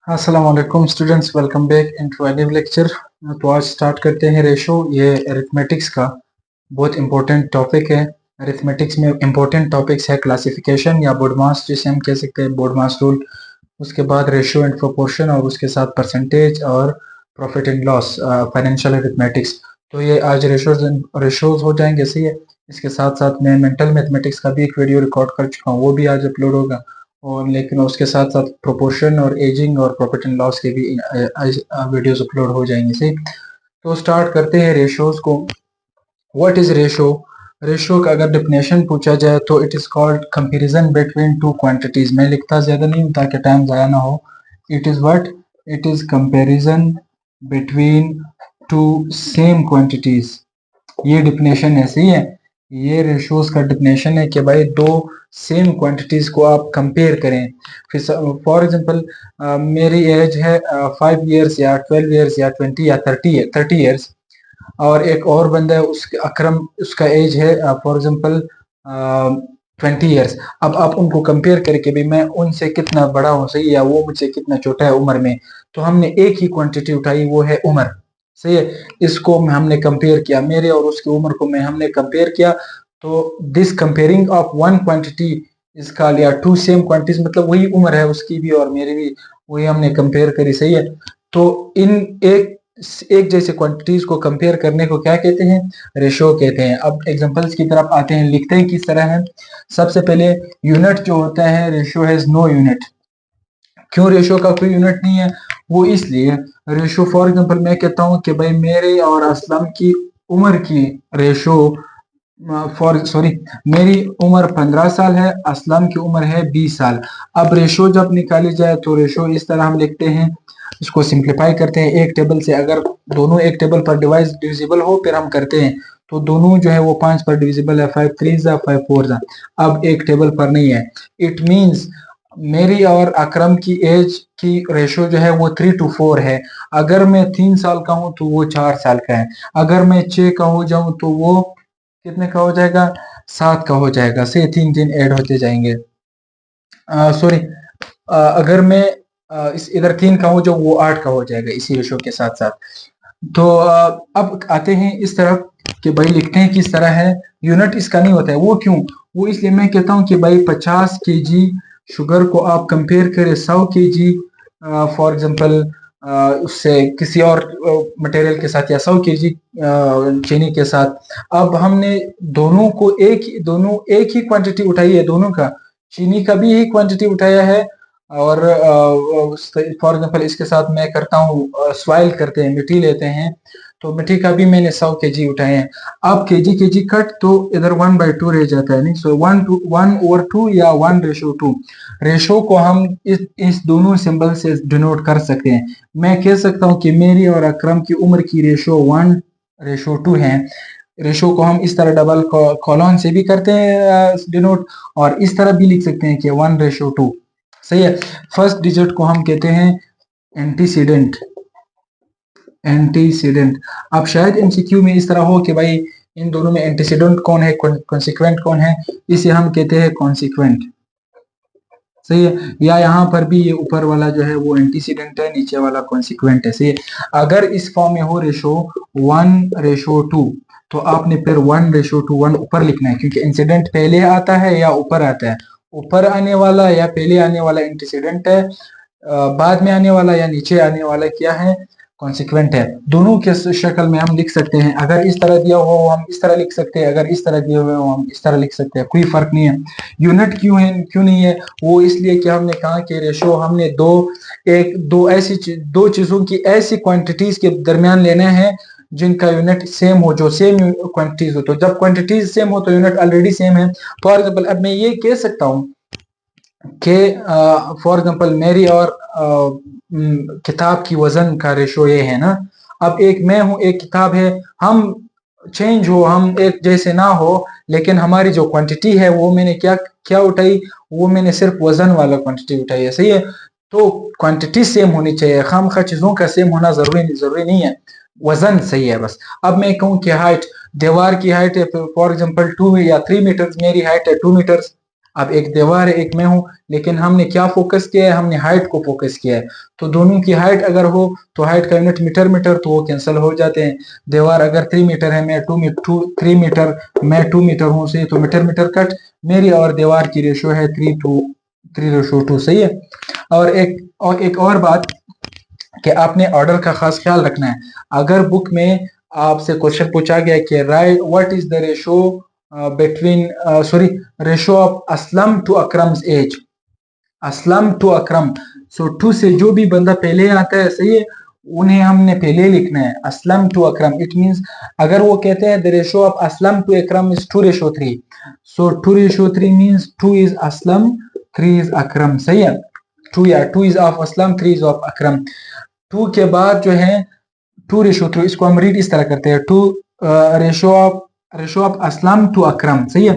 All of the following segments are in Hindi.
अस्सलाम वालेकुम students, welcome back into a new lecture. तो आज स्टार्ट करते हैं रेशो। ये अरिथमेटिक्स का बहुत इंपॉर्टेंट टॉपिक है। अरिथमेटिक्स में इंपॉर्टेंट टॉपिक्स है क्लासिफिकेशन या बोडमास, जिसे हम कह सकते हैं बोडमास रूल। उसके बाद रेशो एंड प्रोपोर्शन, और उसके साथ परसेंटेज और profit and loss, financial arithmetics. तो ये आज रेशोज हो जाएंगे, सही है। इसके साथ साथ मैं मेंटल मैथमेटिक्स का भी एक वीडियो रिकॉर्ड कर चुका हूँ, वो भी आज अपलोड होगा। और लेकिन उसके साथ साथ प्रोपोर्शन और एजिंग और प्रॉफिट एंड लॉस के भी वीडियोस अपलोड हो जाएंगे, सही। तो स्टार्ट करते हैं रेशोज को। What is ratio? रेशो का अगर डेफिनेशन पूछा जाए तो it is called comparison between two quantities. मैं लिखता ज्यादा नहीं हूँ ताकि टाइम ज़ाया ना हो। It is what? It is comparison between two same quantities. ये डिफिनेशन है, सही है। ये रेशोज का डिफिनेशन है कि भाई दो सेम क्वांटिटीज को आप कंपेयर करें। फिर फॉर एग्जांपल मेरी एज है 5 इयर्स या 12 इयर्स या 20 या 30 इयर्स, और एक और बंदा है उसके अकरम, उसका एज है फॉर एग्जांपल 20 इयर्स। अब आप उनको कंपेयर करके भी मैं उनसे कितना बड़ा हूँ, सही, या वो मुझसे कितना छोटा है उम्र में, तो हमने एक ही क्वांटिटी उठाई, वो है उम्र, सही है। इसको हमने कंपेयर किया, मेरे और उसकी उम्र को हमने कंपेयर किया। तो this comparing of one quantity is called, या टू सेम क्वांटिटीज, मतलब वही उम्र है उसकी भी और मेरी भी, वही हमने कंपेयर करी, सही है। तो इन एक एक जैसे क्वांटिटीज को कंपेयर करने को क्या कहते हैं? रेशो कहते हैं। अब एग्जांपल्स की तरफ आते हैं, लिखते हैं किस तरह है। सबसे पहले यूनिट जो होता है, रेशो हैज नो यूनिट। क्यों रेशो का कोई यूनिट नहीं है? वो इसलिए, रेशो फॉर एग्जांपल मैं कहता हूँ कि भाई मेरे और असलम की उम्र की रेशो, फॉर सॉरी, मेरी उम्र 15 साल है, असलम की उम्र है 20 साल। अब रेशो जब निकाली जाए तो रेशो इस तरह हम लिखते हैं, इसको सिंप्लीफाई करते हैं एक टेबल से। अगर दोनों एक टेबल पर डिविजिबल हो फिर हम करते हैं, तो दोनों जो है वो 5 पर डिविजिबल है, 5 3 जा 5 4 जा। अब एक टेबल पर नहीं है। इट मींस मेरी और अकरम की एज की रेशो जो है वो 3 to 4 है। अगर मैं 3 साल का हूं तो वो 4 साल का है। अगर मैं 6 का हो जाऊं तो वो कितने का हो जाएगा? 7 का हो जाएगा, से 3 3 ऐड होते जाएंगे। सॉरी, अगर मैं इस इधर 3 का हो जो वो 8 का हो जाएगा इसी रेशो के साथ साथ। तो अब आते हैं इस तरफ कि भाई लिखते हैं किस तरह है। यूनिट इसका नहीं होता है, वो क्यों? वो इसलिए मैं कहता हूँ कि भाई 50 kg शुगर को आप कंपेयर करें 100 kg फॉर एग्जांपल उससे किसी और मटेरियल के साथ, या 100 kg चीनी के साथ। अब हमने दोनों एक ही क्वांटिटी उठाई है, दोनों का, चीनी का भी यही क्वांटिटी उठाया है। और फॉर एग्जांपल इसके साथ मैं करता हूँ, स्वाइल करते हैं, मिट्टी लेते हैं, तो मिट्टी का भी मैंने 100 kg उठाए हैं। अब केजी कट तो इधर 1/2 रह जाता है, नहीं, सो 1/2 या 1:2। रेशो को हम इस दोनों सिंबल से डिनोट कर सकते हैं। मैं कह सकता हूँ कि मेरी और अकरम की उम्र की रेशो 1:2 है। रेशो को हम इस तरह डबल कॉलन से भी करते हैं डिनोट, और इस तरह भी लिख सकते हैं कि 1:2, सही है। फर्स्ट डिजिट को हम कहते हैं एंटीसीडेंट। एंटीसीडेंट। अब शायद एमसीक्यू में इस तरह हो कि भाई इन दोनों में एंटीसीडेंट कौन है, कॉन्सिक्वेंट कौन है, इसे हम कहते हैं कॉन्सिक्वेंट, सही है। या यहाँ पर भी ये ऊपर वाला जो है वो एंटीसीडेंट है, नीचे वाला कॉन्सिक्वेंट है, सही है। अगर इस फॉर्म में हो रेशो 1:2, तो आपने फिर 1:1 ऊपर लिखना है, क्योंकि इंसिडेंट पहले आता है या ऊपर आता है। ऊपर आने वाला या पहले आने वाला एंटीसीडेंट है, बाद में आने वाला या नीचे आने वाला क्या है? कॉन्सिक्वेंट है। दोनों के शक्ल में हम लिख सकते हैं। अगर इस तरह दिया हो हम इस तरह लिख सकते हैं, अगर इस तरह दिए हुए हो हम इस तरह लिख सकते हैं, कोई फर्क नहीं है। यूनिट क्यों है, क्यों नहीं है? वो इसलिए कि हमने कहा कि रेशो हमने दो चीजों की ऐसी क्वांटिटीज के दरमियान लेना है जिनका यूनिट सेम हो, जो सेम क्वांटिटीज हो। तो जब क्वांटिटीज सेम हो तो यूनिट ऑलरेडी सेम है। फॉर एग्जाम्पल अब मैं ये कह सकता हूँ कि फॉर एग्जांपल मेरी और किताब की वजन का रेशो ये है ना। अब एक मैं हूं, एक किताब है, हम चेंज हो, हम एक जैसे ना हो, लेकिन हमारी जो क्वांटिटी है वो मैंने क्या क्या उठाई, वो मैंने सिर्फ वजन वाला क्वांटिटी उठाई है, सही है। तो क्वांटिटी सेम होनी चाहिए, खामखा चीजों का सेम होना जरूरी नहीं है, वजन सही है बस। अब मैं कहूँ कि हाइट, दीवार की हाइट है फॉर एग्जांपल 2 या 3 मीटर, मेरी हाइट है 2 मीटर, अब एक दीवार है, एक मैं हूँ, लेकिन हमने क्या फोकस किया है, हमने हाइट को फोकस किया है। तो दोनों की हाइट अगर हो तो हाइट का यूनिट मीटर मीटर, तो वो कैंसिल हो जाते हैं। दीवार अगर 3 मीटर है, मैं 3 मीटर, मैं 2 मीटर हूँ, सही, तो मीटर मीटर कट, मेरी और दीवार की रेशो है 3:2, सही है। और एक और बात कि आपने ऑर्डर का खास ख्याल रखना है। अगर बुक में आपसे क्वेश्चन पूछा गया कि right what is the ratio between ratio of Aslam to Akram's age, Aslam to Akram, so to say जो भी बंदा पहले आता है, सही है, उन्हें हमने पहले लिखना है, Aslam to Akram. It means अगर वो कहते हैं the ratio of Aslam to Akram is 2:3, so 2:3 means 2 is Aslam, 3 is Akram, सही है। 2 is of Aslam, 3 is of Akram. 2 के बाद जो है 2:3, इसको हम रीड इस तरह करते हैं, 2 रेशो ऑफ असलम टू अकरम, सही है,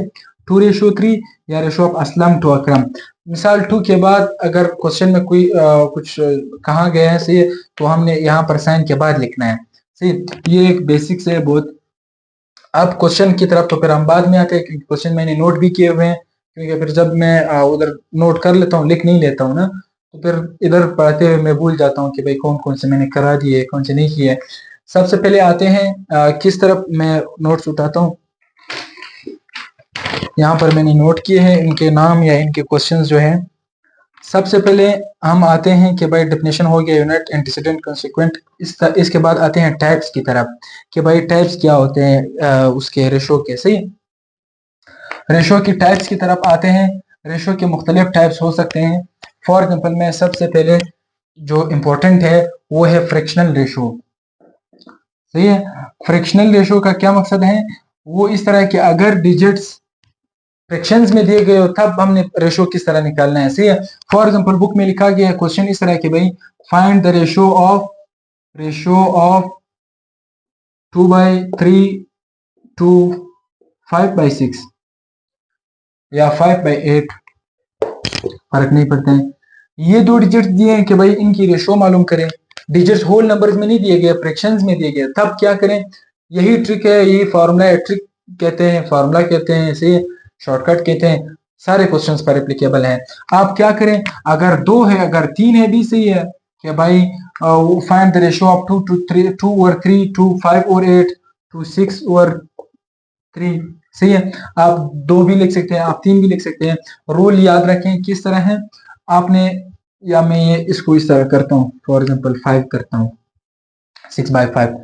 2:3 या रेशो ऑफ असलम टू अकरम। मिसाल 2 के बाद अगर क्वेश्चन में कोई कुछ कहा गया है, सही है, तो हमने यहाँ पर साइन के बाद लिखना है, सही। ये एक बेसिक्स है बहुत। अब क्वेश्चन की तरफ तो फिर हम बाद में आते हैं, क्योंकि क्वेश्चन मैंने नोट भी किए हुए हैं, क्योंकि फिर जब मैं उधर नोट कर लेता हूँ, लिख नहीं लेता हूँ ना, तो फिर इधर पढ़ते हुए मैं भूल जाता हूँ कि भाई कौन कौन से मैंने करा दिए, कौन से नहीं किए। सबसे पहले आते हैं किस तरफ मैं नोट्स उठाता हूँ। यहाँ पर मैंने नोट किए हैं इनके नाम या इनके क्वेश्चंस जो हैं। सबसे पहले हम आते हैं कि भाई डेफिनेशन हो गया, यूनिट, एंटीसीडेंट, कंसीक्वेंट। इसके बाद आते हैं टाइप्स की तरफ कि भाई टाइप्स क्या होते हैं उसके रेशो के, सही। रेशो की टाइप्स की तरफ आते हैं। रेशो के मुख्तलिफ टाइप्स हो सकते हैं। फॉर एग्जाम्पल में सबसे पहले जो इम्पोर्टेंट है वो है फ्रैक्शनल रेशो, सही है। फ्रैक्शनल रेशो का क्या मकसद है, वो इस तरह के अगर डिजिट्स फ्रैक्शंस में दिए गए हो तब हमने रेशो किस तरह निकालना है, सही है। फॉर एग्जांपल बुक में लिखा गया है क्वेश्चन इस तरह के, भाई find the ratio of 2/3 to 5/6 या 5/8, फर्क नहीं पड़ता है। ये दो डिजिट्स दिए हैं कि भाई इनकी रेशो मालूम करें। डिजिट्स होल नंबर्स में नहीं दिए गए, फ्रैक्शंस में दिए गए, तब क्या करें, यही ट्रिक है, यही फार्मूला है। ट्रिक कहते हैं, फार्मूला कहते हैं, इसे शॉर्टकट कहते हैं, सारे क्वेश्चंस पर एप्लीकेबल है। आप क्या करें, अगर 2 है, अगर 3 है, भी सही है कि भाई फाइंड द रेशो ऑफ 2 और 3 टू 5 और 8 टू 6 और 3, सही है। आप 2 भी लिख सकते हैं, आप 3 भी लिख सकते हैं। रूल याद रखें किस तरह है आपने, या मैं ये इसको इस तरह करता हूँ, फॉर एग्जांपल 5 करता हूँ, 6/5।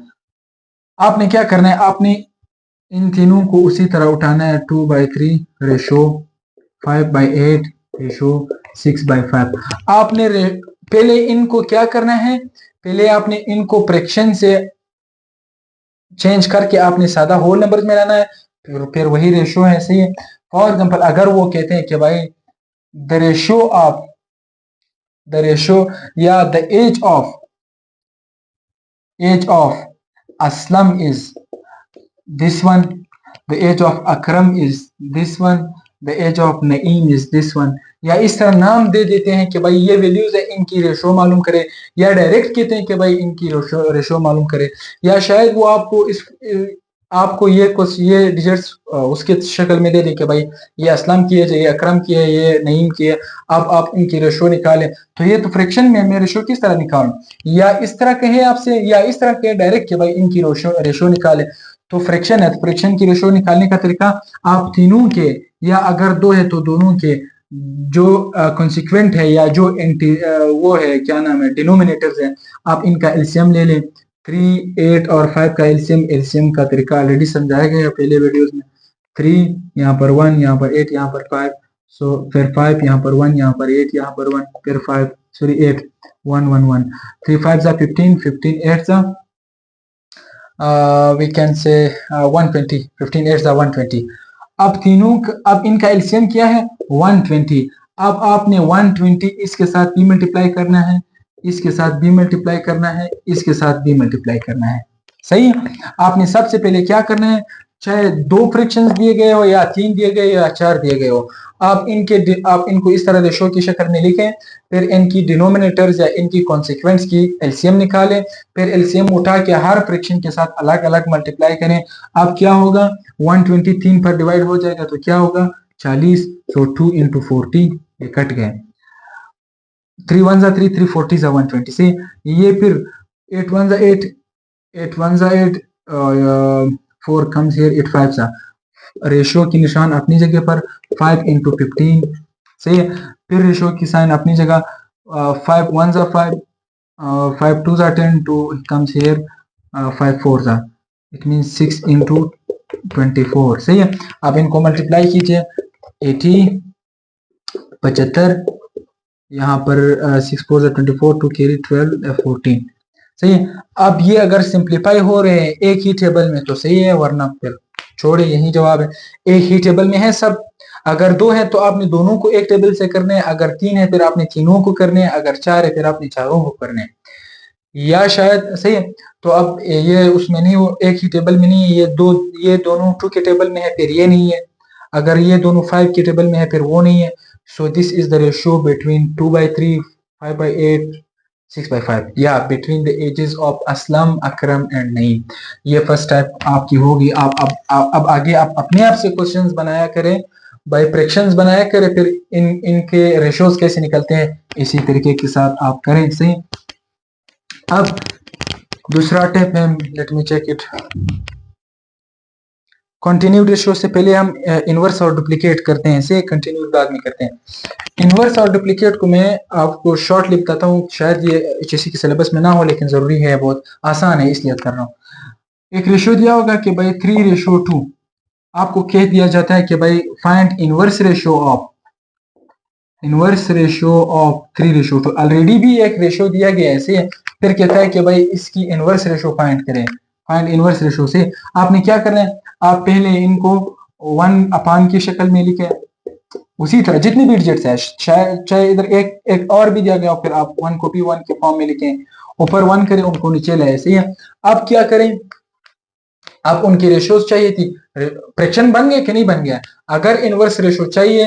आपने क्या करना है, आपने इन तीनों को उसी तरह उठाना है, 2/3 रेशो, 5/8 रेशो, 6/5। आपने पहले इनको क्या करना है, पहले आपने इनको फ्रैक्शन से चेंज करके आपने सादा होल नंबर में लाना है, फिर वही रेशो है, सही है। फॉर एग्जांपल अगर वो कहते हैं कि भाई द रेशो या the age of Aslam is this one, the age of Akram is this one, the age of Naeem is this one, या इस तरह नाम दे देते हैं कि भाई ये वैल्यूज है, इनकी रेशो मालूम करें, या डायरेक्ट कहते हैं कि भाई इनकी रेशो मालूम करें, या शायद वो आपको ये डिजिट्स उसके शक्ल में दे दें कि भाई ये असलम की है, ये अकरम की है, ये नईम की है, अब आप इनकी रेशो निकालें। तो ये तो फ्रैक्शन में मैं रेशो किस तरह निकालूं, या इस तरह कहे आपसे, या इस तरह कहे डायरेक्ट कि भाई इनकी रेशो निकालें। तो फ्रैक्शन है, तो फ्रैक्शन की रेशो निकालने का तरीका, आप तीनों के, या अगर 2 है तो दोनों के जो कॉन्सिक्वेंट है, या जो वो है, क्या नाम है, डिनोमिनेटर्स है, आप इनका एलसीएम ले लें। 3, 8 और 5 का एलसीएम का तरीका ऑलरेडी समझाया गया है पहले वीडियोस में। 3 यहाँ पर 1, यहाँ पर 8, यहाँ पर 5, सो फिर 5 यहाँ पर 1, यहाँ पर 8, यहाँ पर 1, फिर 5 सॉरी 8, 1 1 1, 3 5 15, 15 8 we can say 120, 15 8 120। अब इनका एलसीएम क्या है, 120। अब आपने 120 इसके साथ भी मल्टीप्लाई करना है, इसके साथ भी मल्टीप्लाई करना है, इसके साथ भी मल्टीप्लाई करना है, सही है। आपने सबसे पहले क्या करना है, चाहे 2 फ्रैक्शंस दिए गए हो, या 3 दिए गए, या 4 दिए गए हो, आप इनको इस तरह रेशो की शक्ल में लिखें, फिर इनकी डिनोमिनेटर्स या इनकी कॉन्सिक्वेंट्स की एलसीएम निकालें, फिर एलसीएम उठा के हर फ्रैक्शन के साथ अलग अलग मल्टीप्लाई करें। अब क्या होगा, 120 3 पर डिवाइड हो जाएगा तो क्या होगा, 40, so 2 into 40 ये कट गए, 3 1 3, 3 40 120 से ये फिर 8 1 8, 8 1 8, 4 comes here, 8 5 रेशियो की निशान अपनी जगह पर 5 into 15 सही है। फिर रेशियो की साइन अपनी जगह 5 1 5, 5 2 10, 2 comes here, 5 4 it mean 6 into 24 सही है। अब इनको मल्टीप्लाई कीजिए, 80 75, यहाँ पर 6 4 24, 2 कैरी 12 14 सही है। अब ये अगर सिंप्लीफाई हो रहे हैं एक ही टेबल में तो सही है, वरना फिर छोड़े, यही जवाब है। एक ही टेबल में है सब, अगर 2 है तो आपने दोनों को एक टेबल से करने हैं, अगर 3 है फिर आपने तीनों को करने हैं, अगर 4 है फिर आपने चारों को करने हैं, या शायद सही है। तो अब ये उसमें नहीं, वो एक ही टेबल में नहीं है, ये दोनों 2 के टेबल में है फिर ये नहीं है, अगर ये दोनों 5 के टेबल में है फिर वो नहीं है। So this is the ratio between 2/3, 5/8, 6/5 या between the ages of Aslam, Akram and Naeem. ये फर्स्ट टाइप आपकी होगी। आप अब आगे आप अपने आप से क्वेश्चंस बनाया करें, बाय फ्रैक्शंस बनाया करें, फिर इनके रेशियोज कैसे निकलते हैं इसी तरीके के साथ आप करें सही। अब दूसरा टेप है, let me check it. Continued ratio से पहले हम इनवर्स और डुप्लीकेट करते हैं, इसे कंटिन्यूड बाद में करते हैं। इनवर्स और डुप्लीकेट को मैं आपको शॉर्टली बताता हूँ, शायद ये एचएससी के सिलेबस में ना हो लेकिन जरूरी है, बहुत आसान है इसलिए कर रहा हूँ। एक रेशियो दिया होगा कि भाई 3:2, आपको कह दिया जाता है कि भाई find inverse ratio of 3:2। Already भी एक रेशियो दिया गया है ऐसे, फिर कहता है कि भाई इसकी इनवर्स रेशियो फाइंड करें। फाइंड इनवर्स रेशियो से आपने क्या करना है, आप पहले इनको 1 की शक्ल में लिखे, उसी तरह जितनी भी डिजिट्स है, चाहे इधर एक और भी दिया गया फिर आप 1 को भी 1 के फॉर्म में लिखें, ऊपर 1 करें उनको नीचे लाए, सही है। अब क्या करें, आप उनकी रेशियोज चाहिए थी, फ्रैक्शन बन गया कि नहीं बन गया। अगर इनवर्स रेशियो चाहिए,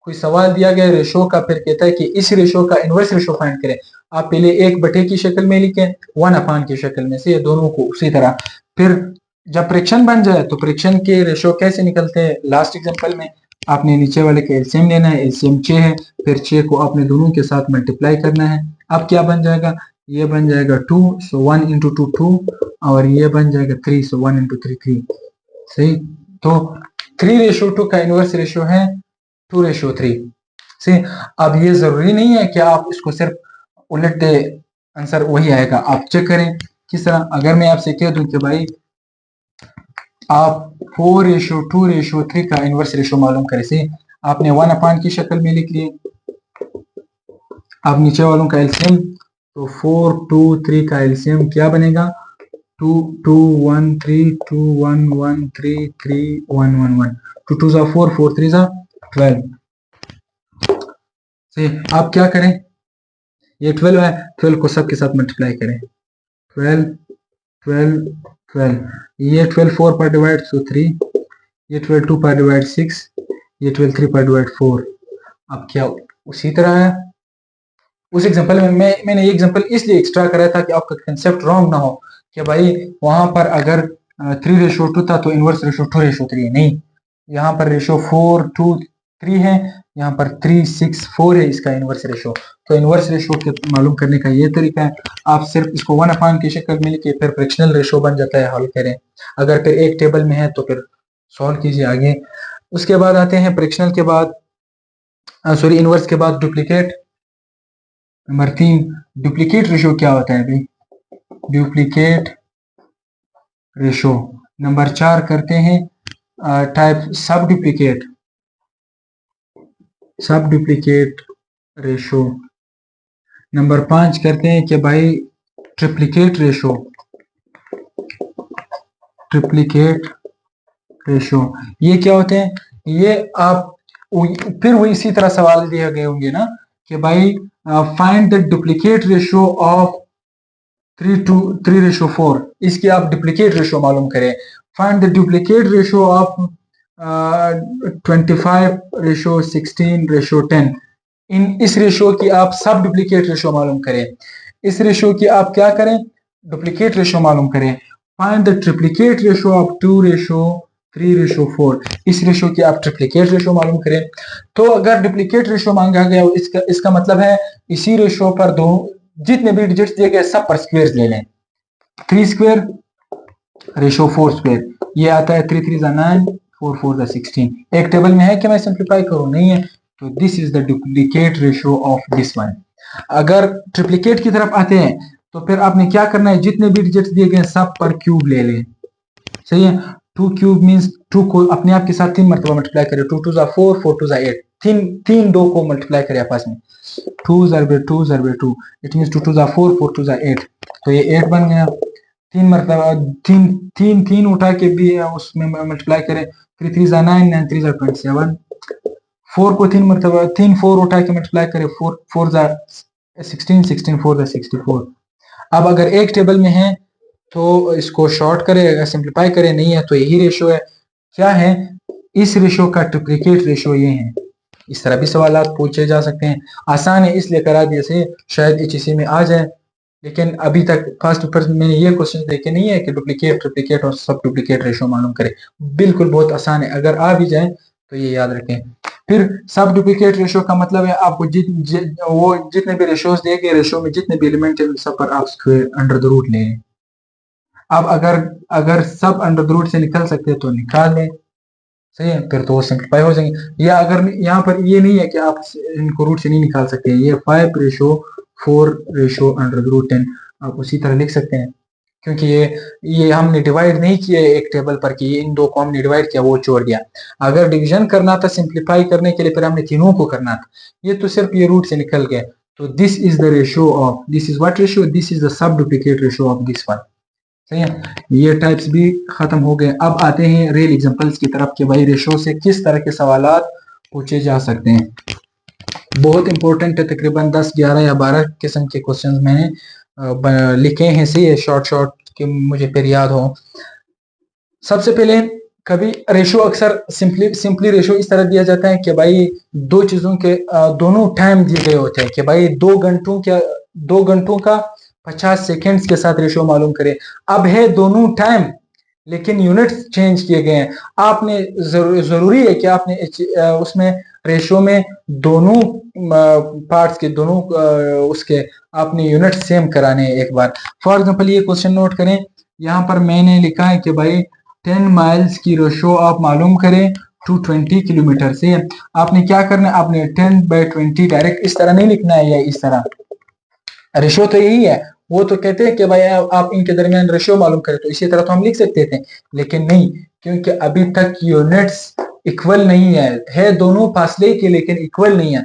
कोई सवाल दिया गया रेशियो का, फिर कहता है कि इस रेशियो का इनवर्स रेशियो फाइंड करें, आप पहले 1/, की शक्ल में लिखें, 1 की शक्ल में से, दोनों को उसी तरह। फिर जब फ्रैक्शन बन जाए तो फ्रैक्शन के रेशियो कैसे निकलते हैं, लास्ट एग्जांपल में आपने नीचे वाले का एलसीएम लेना है, एलसीएम 6 है, फिर 6 को आपने दोनों के साथ मल्टीप्लाई करना है। अब क्या बन जाएगा, ये बन जाएगा 2, सो 1 into 2 2, और ये बन जाएगा 3, सो 1 into 3 3 सही। तो 3:2 का इनवर्स रेशियो है 2:3 सही। अब ये जरूरी नहीं है कि आप इसको सिर्फ उलट दे, आंसर वही आएगा, आप चेक करें किस तरह। अगर मैं आपसे कह दूं कि भाई आप 4:2:3 का इनवर्स रेशियो मालूम करें, सही, आपने 1 की शक्ल में लिख लिए, अब नीचे वालों का एलसीएम, तो 4 2 3 का एलसीएम क्या बनेगा, 2 2 1 3 2 1 1 3 3 1 1 1, 2 2 4 4 3 12 सही। आप क्या करें, ये 12 है, 12 को सबके साथ मल्टीप्लाई करें, 12 12 12, ये 12 4 पर डिवाइड सो 3, ये 12 2 पर डिवाइड 6, ये 12 3 पर डिवाइड 4। अब क्या उसी तरह है, उस एग्जांपल में मैंने ये एग्जांपल इसलिए एक्स्ट्रा कराया था कि आपका कंसेप्ट रॉन्ग ना हो कि भाई वहां पर अगर 3:2 था तो इनवर्स रेशियो 2:3 है, नहीं, यहाँ पर रेशियो 4 2 3 है, यहाँ पर 3 6 4 है इसका इनवर्स रेशियो। तो इनवर्स रेशियो के मालूम करने का ये तरीका है, आप सिर्फ इसको 1 की शक्ल में लिखिए, फिर फ्रैक्शनल रेशियो बन जाता है, हल करें। अगर फिर एक टेबल में है तो फिर सॉल्व कीजिए आगे। उसके बाद आते हैं फ्रैक्शनल के बाद, सॉरी इनवर्स के बाद डुप्लीकेट। नंबर 3, डुप्लीकेट रेशियो क्या होता है भाई, डुप्लीकेट रेशियो। नंबर 4 करते हैं टाइप सब डुप्लीकेट रेशियो। नंबर 5 करते हैं कि भाई ट्रिप्लीकेट रेशियो। ये क्या होते हैं, ये आप फिर वही इसी तरह सवाल दिए गए होंगे ना कि भाई find the duplicate ratio of 3:4, इसकी आप डुप्लीकेट रेशियो मालूम करें। Find the duplicate ratio of 25:16:10, इस रेशियो की आप सब डुप्लीकेट रेशियो मालूम करें। इस रेशियो की आप क्या करें, डुप्लीकेट रेशियो मालूम करें। Find the triplicate ratio of 2:3 3:4। इस रेशो की आप ट्रिप्लिकेट रेशो मालूम करें। तो अगर डुप्लीकेट रेशो मांगा गया इसका मतलब है इसी रेशो पर दो जितने भी डिजिट्स दिए गए सब पर स्क्वायर ले लें। 3 स्क्वायर रेशो 4 स्क्वायर, ये आता है 3 3 9, 4 4 16। एक टेबल में है कि मैं सिंप्लीफाई करूं, नहीं है, तो this is the duplicate ratio of this one. अगर ट्रिप्लीकेट की तरफ आते हैं तो फिर आपने क्या करना है, जितने भी डिजिट्स दिए गए सब पर क्यूब ले लें। सही है, 2 क्यूब मींस 2 को अपने आप के साथ 3 मरतबा मल्टीप्लाई करें। 2 2 4, 4 2 8, तीन 2 को मल्टीप्लाई करें आपस में। 2 2 2, इट मींस 2 2 4, 4 2 8, तो ये 8 बन गया। 3 मरतबा तीन उठा के भी उसमें मल्टीप्लाई करें। 3 3 9, 9 3 27। 4 को 3 मरतबा 3 4 उठा के मल्टीप्लाई करें। 4 4 16, 16 4 64। अब अगर एक टेबल में है तो इसको शॉर्ट करें, सिंप्लीफाई करें, नहीं है तो यही रेशो है। क्या है, इस रेशो का ट्रिप्लिकेट रेशो ये है। इस तरह भी सवाल पूछे जा सकते हैं। आसान है इसलिए करा दिए से शायद एचईसी में आ जाए, लेकिन अभी तक फर्स्ट पेपर में मैंने ये क्वेश्चन देखे नहीं है कि डुप्लीकेट ट्रिप्लिकेट और सब डुप्लीकेट रेशो मालूम करें। बिल्कुल बहुत आसान है, अगर आ भी जाए तो ये याद रखें। फिर सब डुप्लीकेट रेशो का मतलब है आपको वो जितने भी रेशोज दिए गए रेशो में जितने भी एलिमेंट है सब पर आप स्क्वायर अंडर द रूट लें। अब अगर सब अंडर द रूट से निकल सकते हैं तो निकाल लें। सही है, फिर तो वो सिंप्लीफाई हो जाएंगे। या अगर यहाँ पर ये नहीं है कि आप इनको रूट से नहीं निकाल सकते, ये 5:4 अंडर द रूट 10 आप उसी तरह लिख सकते हैं, क्योंकि ये हमने डिवाइड नहीं किया एक टेबल पर कि इन दो को हमने डिवाइड किया वो छोड़ दिया। अगर डिवीजन करना था सिंप्लीफाई करने के लिए फिर हमने तीनों को करना था, ये तो सिर्फ ये रूट से निकल गए। तो this is the ratio of this is what ratio, this is the sub duplicate ratio of this one. सही है, ये टाइप्स भी खत्म हो गए। अब आते हैं रियल एग्जांपल्स की तरफ कि भाई रेशो से किस तरह के सवालात पूछे जा सकते हैं। बहुत इंपॉर्टेंट है, तकरीबन 10 11 या 12 किस्म के क्वेश्चंस मैंने लिखे हैं। सही है, शॉर्ट शॉर्ट के मुझे फिर याद हो। सबसे पहले कभी रेशो अक्सर सिंपली रेशो इस तरह दिया जाता है कि भाई दो चीजों के दोनों टाइम दिए गए होते हैं कि भाई 2 घंटों का 50 सेकेंड्स के साथ रेशो मालूम करें। अब है दोनों टाइम लेकिन यूनिट्स चेंज किए गए हैं। आपने जरूरी है कि आपने उसमें रेशो में दोनों पार्ट्स के दोनों उसके आपने यूनिट सेम कराने हैं एक बार। फॉर एग्जांपल ये क्वेश्चन नोट करें, यहाँ पर मैंने लिखा है कि भाई 10 माइल्स की रेशो आप मालूम करें 220 किलोमीटर से। आपने क्या करना है, आपने 10/20 डायरेक्ट इस तरह नहीं लिखना है या इस तरह, रेशो तो यही है। वो तो कहते हैं कि भाई आप इनके दरमियान रेशियो मालूम करें, तो इसी तरह तो हम लिख सकते थे, लेकिन नहीं, क्योंकि अभी तक यूनिट्स इक्वल नहीं है दोनों फासले के लेकिन इक्वल नहीं है।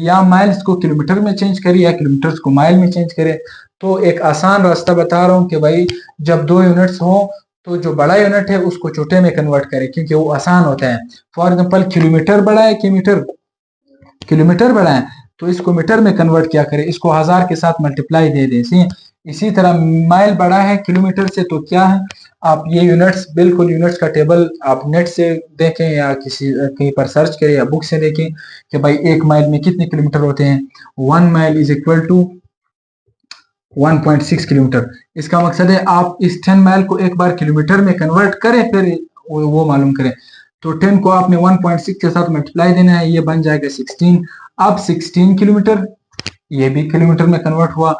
या माइल्स को किलोमीटर में चेंज करे या किलोमीटर को माइल में चेंज करे। तो एक आसान रास्ता बता रहा हूँ कि भाई जब दो यूनिट्स हो तो जो बड़ा यूनिट है उसको छोटे में कन्वर्ट करे, क्योंकि वो आसान होता है। फॉर एग्जाम्पल किलोमीटर बड़ा है किलोमीटर बड़ा है तो इसको मीटर में कन्वर्ट क्या करें, इसको 1000 के साथ मल्टीप्लाई दे दें। इसी तरह माइल बड़ा है किलोमीटर से, तो क्या है, आप ये यूनिट्स बिल्कुल यूनिट्स का टेबल आप नेट से देखें या कहीं पर सर्च करें या बुक से देखें कि भाई 1 माइल में कितने किलोमीटर होते हैं। 1 mile is equal to 1.6 kilometre. इसका मकसद है आप इस 10 माइल को एक बार किलोमीटर में कन्वर्ट करें फिर वो मालूम करें। तो 10 को आपने 1.6 के साथ मल्टीप्लाई देना है, ये बन जाएगा 16। अब 16 किलोमीटर ये भी किलोमीटर में कन्वर्ट हुआ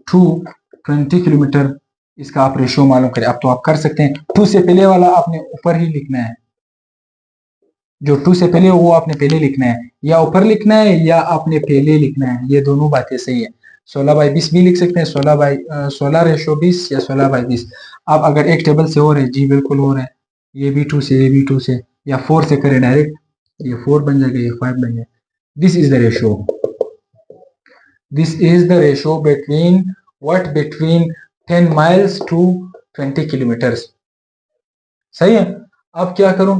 220 किलोमीटर। इसका आप रेशियो मालूम करें। अब तो आप कर सकते हैं, 2 से पहले वाला आपने ऊपर ही लिखना है, जो 2 से पहले वो आपने पहले लिखना है, या ऊपर लिखना है या आपने पहले लिखना है, ये दोनों बातें सही है। 16/20 भी लिख सकते हैं, 16 रेशो 20 या 16/20। अब अगर एक टेबल से हो रहे, जी बिल्कुल हो रहे हैं, ये भी 2 से, ये भी 2 से, या 4 से करें डायरेक्ट, ये 4 बन जाएगा, ये 5 बन जाएगा। This is the ratio, this is the ratio between 10 miles to 20 kilometres. सही है। अब क्या करूं,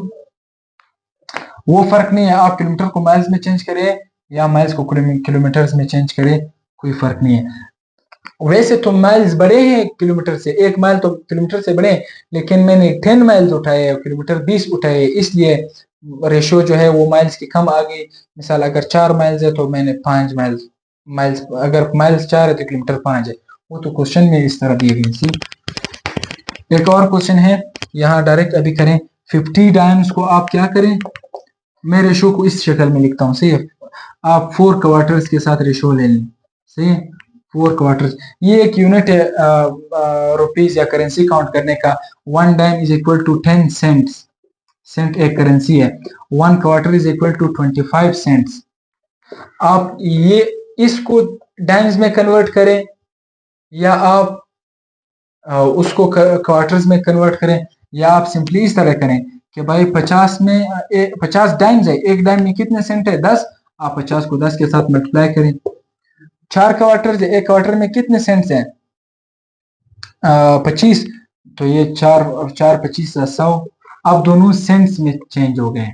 वो फर्क नहीं है, आप किलोमीटर को माइल्स में चेंज करें या माइल्स को किलोमीटर्स में चेंज करें, कोई फर्क नहीं है। वैसे तो माइल्स बड़े हैं किलोमीटर से, 1 माइल तो किलोमीटर से बड़े, लेकिन मैंने 10 माइल्स उठाए और किलोमीटर 20 उठाए, इसलिए रेशियो जो है वो माइल्स की कम आ गई। मिसाल अगर 4 माइल्स है तो मैंने 5 माइल्स, अगर माइल्स 4 है तो किलोमीटर 5 है। वो तो क्वेश्चन में इस तरह दिए गए। एक और क्वेश्चन है, यहाँ डायरेक्ट अभी करें 50 टाइम्स को आप क्या करें, मैं रेशो को इस शक्ल में लिखता हूँ, सही है। आप 4 क्वार्टर्स के साथ रेशो ले लें, सही है। 4 क्वार्टर्स ये एक यूनिट है रुपीज या करेंसी काउंट करने का। 1 dime is equal to 10 cents, cent एक करेंसी है। 1 quarter is equal to 25 cents. आप ये इसको डाइम्स में कन्वर्ट करें या आप उसको क्वार्टर्स में कन्वर्ट करें, या आप सिंपली इस तरह करें कि भाई 50 में 50 डाइम्स है, एक डाइम में कितने सेंट है 10, आप 50 को 10 के साथ मल्टीप्लाई करें। 4 क्वार्टर, एक क्वार्टर में कितने सेंट्स हैं 25, तो ये 4 25 100। अब दोनों सेंट्स में चेंज हो गए,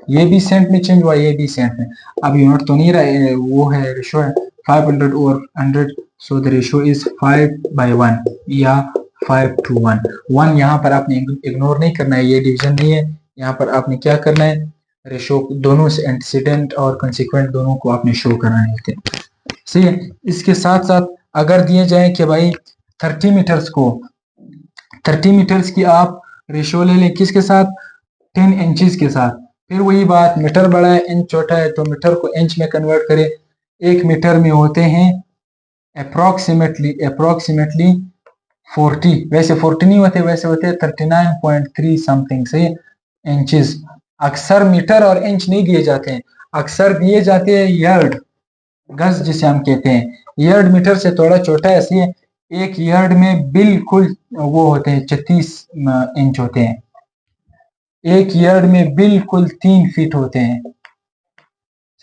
ये भी सेंट में चेंज हुआ, ये भी सेंट में। अब यूनिट तो नहीं रहा, वो है रेशो है 500 over 100, so the ratio is 5/1 या 5:1। 1 यहाँ पर आपने इग्नोर नहीं करना है, ये डिवीजन नहीं है। यहाँ पर आपने क्या करना है, रेशो दोनों से एंटीसीडेंट और कंसिक्वेंट दोनों को आपने शो करना है, सही है। इसके साथ साथ अगर दिए जाए कि भाई 30 मीटर्स को, 30 मीटर्स की आप रेशो ले लें किसके साथ, 10 इंचेस के साथ। फिर वही बात, मीटर बड़ा है इंच छोटा है, तो मीटर को इंच में कन्वर्ट करें। 1 मीटर में होते हैं अप्रोक्सीमेटली 40, वैसे 40 नहीं होते, वैसे होते हैं 39.3 समथिंग, सही इंचेस। अक्सर मीटर और इंच नहीं दिए जाते हैं, अक्सर दिए जाते हैं यार्ड, गज जिसे हम कहते हैं। यार्ड मीटर से थोड़ा छोटा है, ऐसे एक यार्ड में बिल्कुल वो होते हैं 36 इंच होते हैं, एक यार्ड में बिल्कुल 3 फीट होते हैं,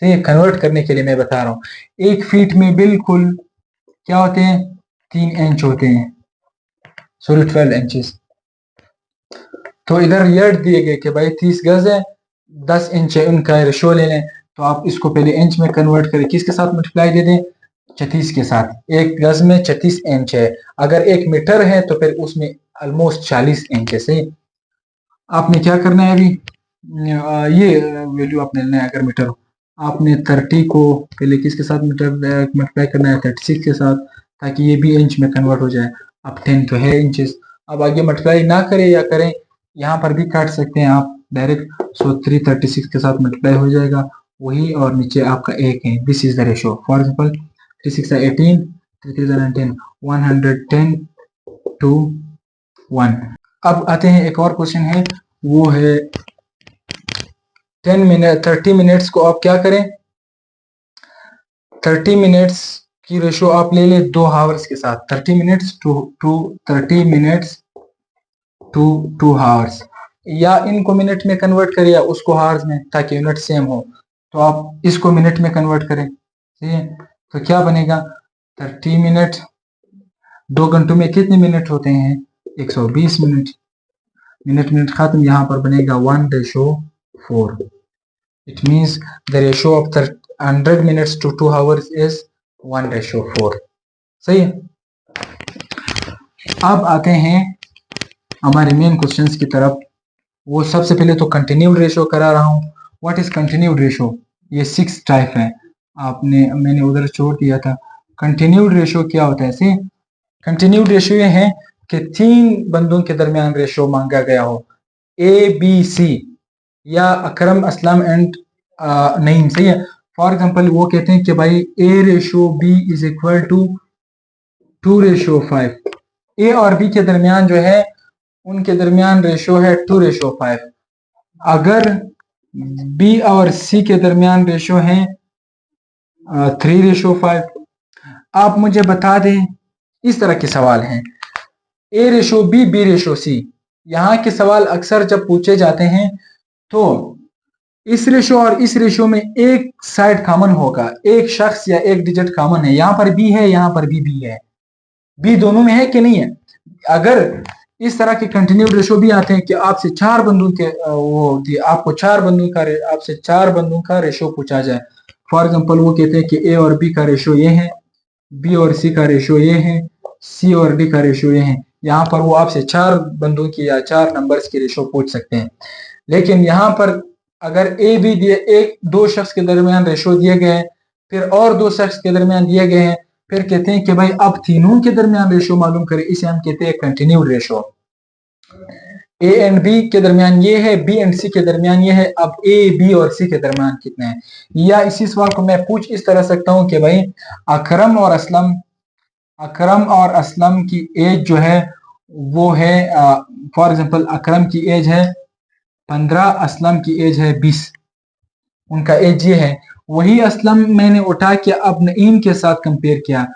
सही। कन्वर्ट करने के लिए मैं बता रहा हूँ, 1 फीट में बिल्कुल क्या होते हैं 3 इंच होते हैं, सॉरी 12 इंचेस। तो इधर यार्ड दिए गए कि भाई 30 गज है, 10 इंच है, उनका रेशो ले लें। तो आप इसको पहले इंच में कन्वर्ट करें, किसके साथ मल्टीप्लाई दे दें, 36 के साथ। 1 गज में 36 इंच है, अगर 1 मीटर है तो फिर उसमें ऑलमोस्ट 40 इंच है, सही। आपने क्या करना है अभी, ये वैल्यू आपने लेना है, अगर मीटर आपने 30 को पहले किसके साथ मल्टीप्लाई करना है, 36 के साथ, ताकि ये भी इंच में कन्वर्ट हो जाए। अब 10 तो है इंचेस, अब आगे मल्टीप्लाई ना करें या करें, यहाँ पर भी काट सकते हैं आप डायरेक्ट। सो 336 के साथ मल्टीप्लाई हो जाएगा वही, और नीचे आपका 1 है। This is the ratio. For example 3 6 18, 3 3 19, 110 to 1। अब आते हैं, एक और क्वेश्चन है, वो है 30 मिनट्स को आप क्या करें, 30 मिनट्स की रेशो आप ले लें 2 हावर्स के साथ। 30 minutes to 30 minutes to 2 hours, या इनको मिनट में कन्वर्ट करें या उसको हावर्स में, ताकि यूनिट सेम हो। तो आप इसको मिनट में कन्वर्ट करें, ठीक है। तो क्या बनेगा, 30 मिनट, 2 घंटों में कितने मिनट होते हैं 120 मिनट। मिनट मिनट खत्म, यहाँ पर बनेगा 1:4। It means the ratio of 100 minutes to 2 hours is 1:4, सही है। अब आते हैं हमारे मेन क्वेश्चंस की तरफ। वो सबसे पहले तो कंटिन्यूड रेशो करा रहा हूँ। व्हाट इज कंटिन्यूड रेशो, ये 6 टाइप है, मैंने उधर छोड़ दिया था। कंटिन्यूड रेशो क्या होता है, सी कंटिन्यूड रेशो ये है कि 3 बंदों के दरमियान रेशो मांगा गया हो, ABC या अकरम असलम एंड नईम, सही है। फॉर एग्जाम्पल वो कहते हैं कि भाई A/B इज इक्वल टू 2:5। ए और बी के दरमियान जो है, उनके दरमियान रेशो है 2:5। अगर बी और सी के दरमियान रेशो है 3:5। आप मुझे बता दें, इस तरह के सवाल हैं, A/B, B/C। यहाँ के सवाल अक्सर जब पूछे जाते हैं तो इस रेशो और इस रेशो में एक साइड कॉमन होगा, एक शख्स या एक डिजिट कॉमन है। यहाँ पर बी है, यहाँ पर भी है, बी दोनों में है कि नहीं है। अगर इस तरह के कंटिन्यूड रेशो भी आते हैं कि आपसे 4 बंदों के आपको 4 बंदों का आपसे 4 बंदों का रेशो पूछा जाए। फॉर एग्जांपल वो कहते हैं कि ए और बी का रेशो ये है, बी और सी का रेशो ये है, सी और डी का रेशो ये है। यहाँ पर वो आपसे 4 बंदों की या 4 नंबर्स की रेशो पूछ सकते हैं। लेकिन यहाँ पर अगर ए बी दिए, एक 2 शख्स के दरमियान रेशो दिए गए हैं, फिर और 2 शख्स के दरमियान दिए गए हैं, फिर कहते हैं कि भाई अब तीनों के दरमियान रेशो मालूम करें, इसे हम कहते हैं continued ratio. A and B के दरमियान ये है, बी एंड सी के दरमियान ये है। अब ए बी और सी के दरमियान कितना है? या इसी सवाल को मैं पूछ इस तरह सकता हूं कि भाई अकरम और असलम की एज जो है वो है, फॉर एग्जांपल अकरम की एज है 15, असलम की एज है 20, उनका एज ये है। वही असलम मैंने उठा के अब नईम के साथ कंपेयर किया,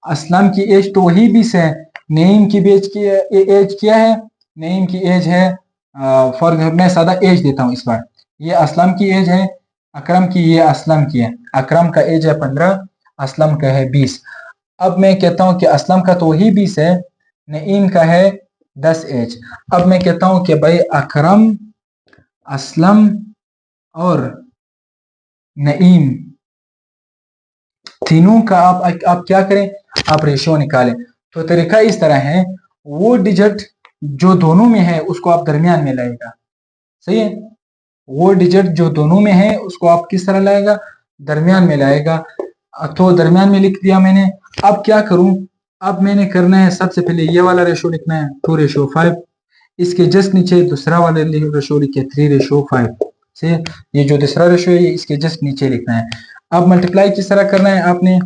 असलम की एज तो वही 20 है, नईम की एज क्या है? नईम की एज है, फॉर मैं सादा एज देता हूँ इस बार, ये असलम की एज है, अकरम की, ये असलम की है। अकरम का एज है 15, असलम का है 20। अब मैं कहता हूं कि असलम का तो वही 20 है, नईम का है 10 एज। अब मैं कहता हूं कि भाई अकरम, असलम और नईम तीनों का आप क्या करें? आप रेशियो निकालें। तो तरीका इस तरह है, वो डिजिट जो दोनों में है उसको आप दरमियान में लाएगा, सही है? वो डिजिट जो दोनों में है उसको आप किस तरह लाएगा? दरमियान में लाएगा। तो दरमियान में लिख दिया मैंने। अब क्या करूं? अब मैंने करना है, सबसे पहले ये वाला रेशो लिखना है 2:5, इसके जस्ट नीचे दूसरा वाला रेशो लिखे 3:5 से, ये जो दूसरा रेशो है इसके जस्ट नीचे लिखना है। अब मल्टीप्लाई किस तरह करना है आपने?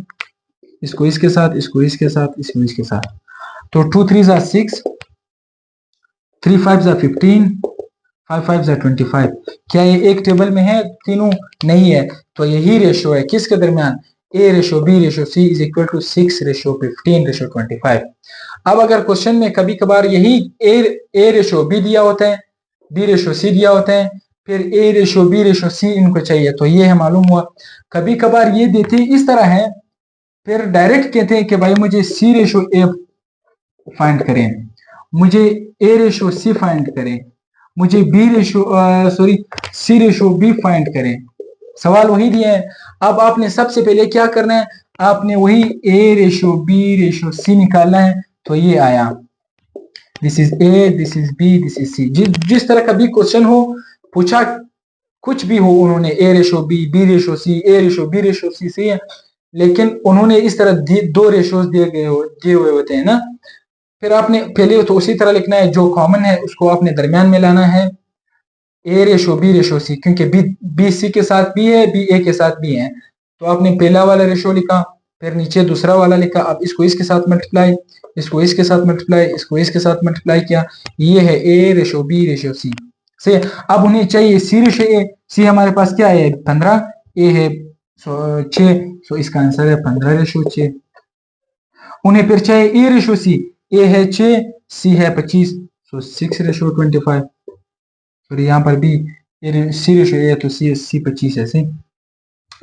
इसको इसके साथ, इसको इसके साथ, इसको इसके साथ। तो 2 3 6, 3 5 15, 5 5 25। क्या ये एक टेबल में है तीनों? नहीं है। तो यही रेशो है किसके दरमियान? A ratio B ratio C is equal to 6:15:25। अब अगर क्वेश्चन में कभी कभार यही ए रेशो बी दिया होता है, बी रेशो सी दिया होता है, फिर ए रेशो बी रेशो सी इनको चाहिए, तो ये है मालूम हुआ। कभी कभार ये देते इस तरह है, फिर डायरेक्ट कहते हैं कि भाई मुझे सी रेशो ए फाइंड करें, मुझे ए रेशो सी फाइंड करें, मुझे सी रेशो बी फाइंड करें। सवाल वही दिया है। अब आपने सबसे पहले क्या करना है? आपने वही A ratio B ratio C निकालना है। तो ये आया, this is A, this is B, this is C. जिस तरह का भी क्वेश्चन हो, पूछा कुछ भी हो, उन्होंने ए रेशो बी, बी रेशो सी, ए रेशो बी रेशो सी, सही है, लेकिन उन्होंने इस तरह दो रेशोज दिए हुए होते हैं ना। फिर आपने पहले तो उसी तरह लिखना है, जो कॉमन है उसको आपने दरमियान में लाना है, ए रेशो बी रेशो सी, क्योंकि बी सी के साथ बी है, बी ए के साथ बी है। तो आपने पहला वाला रेशो लिखा, फिर नीचे दूसरा वाला लिखा। अब इसको इसके साथ मल्टीप्लाई, इसको इसके साथ मल्टीप्लाई, इसको इसके साथ मल्टीप्लाई किया। ये है ए रेशो बी रेशो सी से। अब उन्हें चाहिए सी रेशो ए। सी हमारे पास क्या है? 15, ए है 6, सो इसका आंसर है 15:6। उन्हें फिर चाहिए ए रेशो सी, ए है 6, सी है 25, सो 6:25। फिर यहाँ पर भी सी रेशो ए है तो सी 25 है,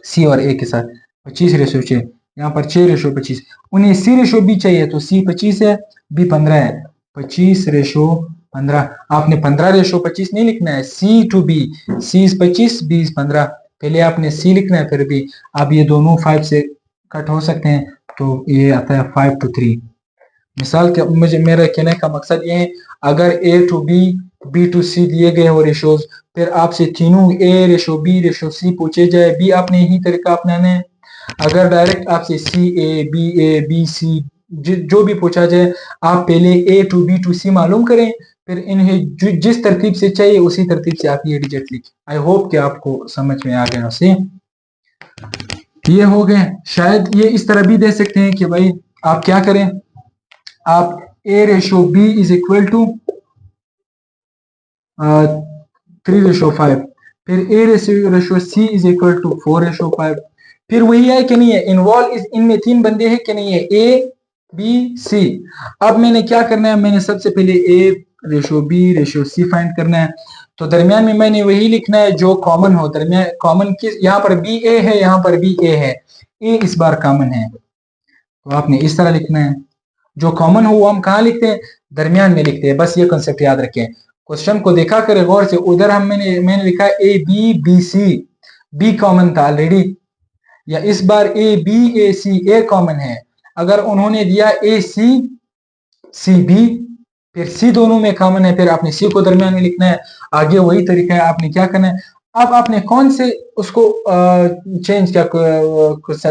सी और ए के साथ 25:6। यहाँ पर 6:25। उन्हें सी रेशो बी चाहिए तो सी 25 है, बी 15 है, 25:15। आपने 15:25 नहीं लिखना है, सी टू बी, सी 25, बी 15। पहले आपने सी लिखना है फिर बी। अब ये दोनों 5 से कट हो सकते हैं, तो ये आता है 5:3। मिसाल के मुझे मेरा कहने का मकसद ये है, अगर ए टू बी, बी टू सी दिए गए हो रेशोज, फिर आपसे तीनों ए रेशो बी रेशो सी पूछे जाए, भी आपने यही तरीका अपनाना है। अगर डायरेक्ट आपसे ए बी सी जो भी पूछा जाए, आप पहले ए टू बी टू सी मालूम करें, फिर इन्हें जिस तरतीब से चाहिए उसी तरतीब से आप ये डिजिट लिखें। आई होप कि आपको समझ में आ गया से। ये हो गए। शायद ये इस तरह भी दे सकते हैं कि भाई आप क्या करें, आप A ratio B is equal to 3:5, फिर A ratio C is equal to 4:5। फिर वही है कि नहीं है, इन्वॉल्व इनमें 3 बंदे हैं कि नहीं है, ए बी सी। अब मैंने क्या करना है, मैंने सबसे पहले ए रेशो बी रेशो सी फाइंड करना है। तो दरमियान में मैंने वही लिखना है जो कॉमन हो। दरमियान कॉमन किस, यहाँ पर बी ए है, यहाँ पर बी ए है, ए इस बार कॉमन है, तो आपने इस तरह लिखना है। जो कॉमन हो वो हम कहाँ लिखते हैं? दरमियान में लिखते हैं। बस ये कंसेप्ट याद रखें। क्वेश्चन को देखा करें गौर से, उधर मैंने लिखा A B B C, B common था ऑलरेडी, या इस बार A B A C, A common है। अगर उन्होंने दिया ए सी सी बी, फिर सी दोनों में कॉमन है, फिर आपने सी को दरमियान में लिखना है। आगे वही तरीका है, आपने क्या करना है, अब आपने कौन से उसको चेंज किया?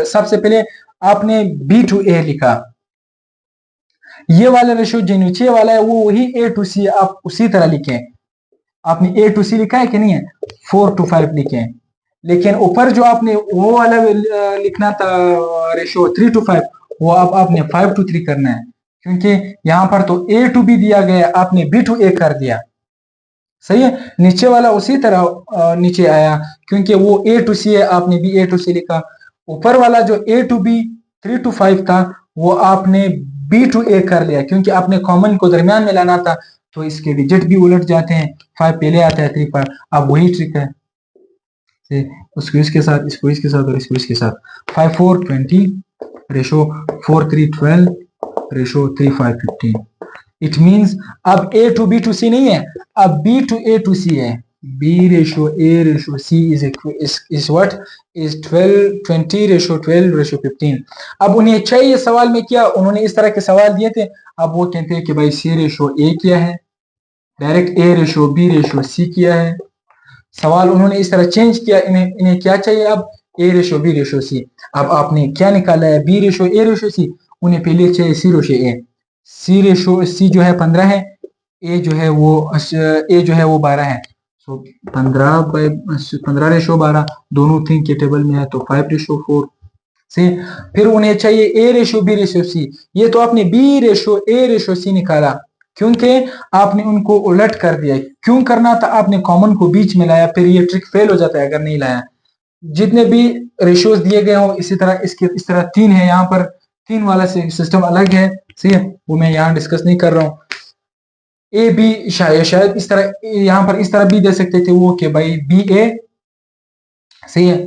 सबसे पहले आपने बी टू ए लिखा, ये वाला रेशो जो नीचे वाला है वो वही ए टू सी आप उसी तरह लिखें। आपने ए टू सी लिखा है कि नहीं है, 4:5 लिखे हैं। लेकिन ऊपर जो आपने वो वाला लिखना था रेशो 3:5, वो अब आपने 5:3 करना है, क्योंकि यहाँ पर तो ए टू बी दिया गया, आपने बी टू ए कर दिया। सही है, नीचे वाला उसी तरह नीचे आया, क्योंकि वो ए टू सी है, आपने भी ए टू सी लिखा। ऊपर वाला जो ए टू बी 3:5 था, वो आपने बी टू ए कर लिया, क्योंकि आपने कॉमन को दरमियान में लाना था, तो इसके डिजिट भी उलट जाते हैं, 5 पहले आता है 3 पर। अब वही ट्रिक है, उसको इसके साथ, इसको इसके साथ और इसको इसके साथ। 5 4 20 रेशो 4 3 12 रेशो 3 5 15। इट मीन्स अब A to B to C नहीं है, अब B to A to C है। B ratio A ratio C is what is 20 ratio 12 ratio 15। अब उन्हें चाहिए सवाल में क्या, उन्होंने इस तरह के सवाल दिए थे, अब वो कहते हैं कि भाई सी रेशो ए किया है, डायरेक्ट ए रेशो बी रेशो सी किया है। सवाल उन्होंने इस तरह चेंज किया, इन्हें क्या चाहिए अब, ए रेशो बी रेशो सी। अब आपने क्या निकाला है, बी रेशो ए रेशो सी, उन्हें पहले चाहिए सी रेशो ए। सी रेशो सी जो है 15 है, ए जो है वो 12 है। सो 15 रेशो 12 दोनों थिंग के टेबल में है, तो 5 रेशो 4 से। फिर उन्हें चाहिए ए रेशो बी रेशो सी, ये तो आपने बी रेशो ए रेशो सी निकाला, क्योंकि आपने उनको उलट कर दिया। क्यों करना था, आपने कॉमन को बीच में लाया, फिर ये ट्रिक फेल हो जाता है अगर नहीं लाया। जितने भी रेशियोज दिए गए हो इसी तरह, इसके इस तरह 3 है, यहाँ पर 3 वाला सिस्टम अलग है, सही है, वो मैं यहाँ डिस्कस नहीं कर रहा हूँ। ए बी शायद इस तरह, यहाँ पर इस तरह भी दे सकते थे वो कि भाई बी ए, सही है,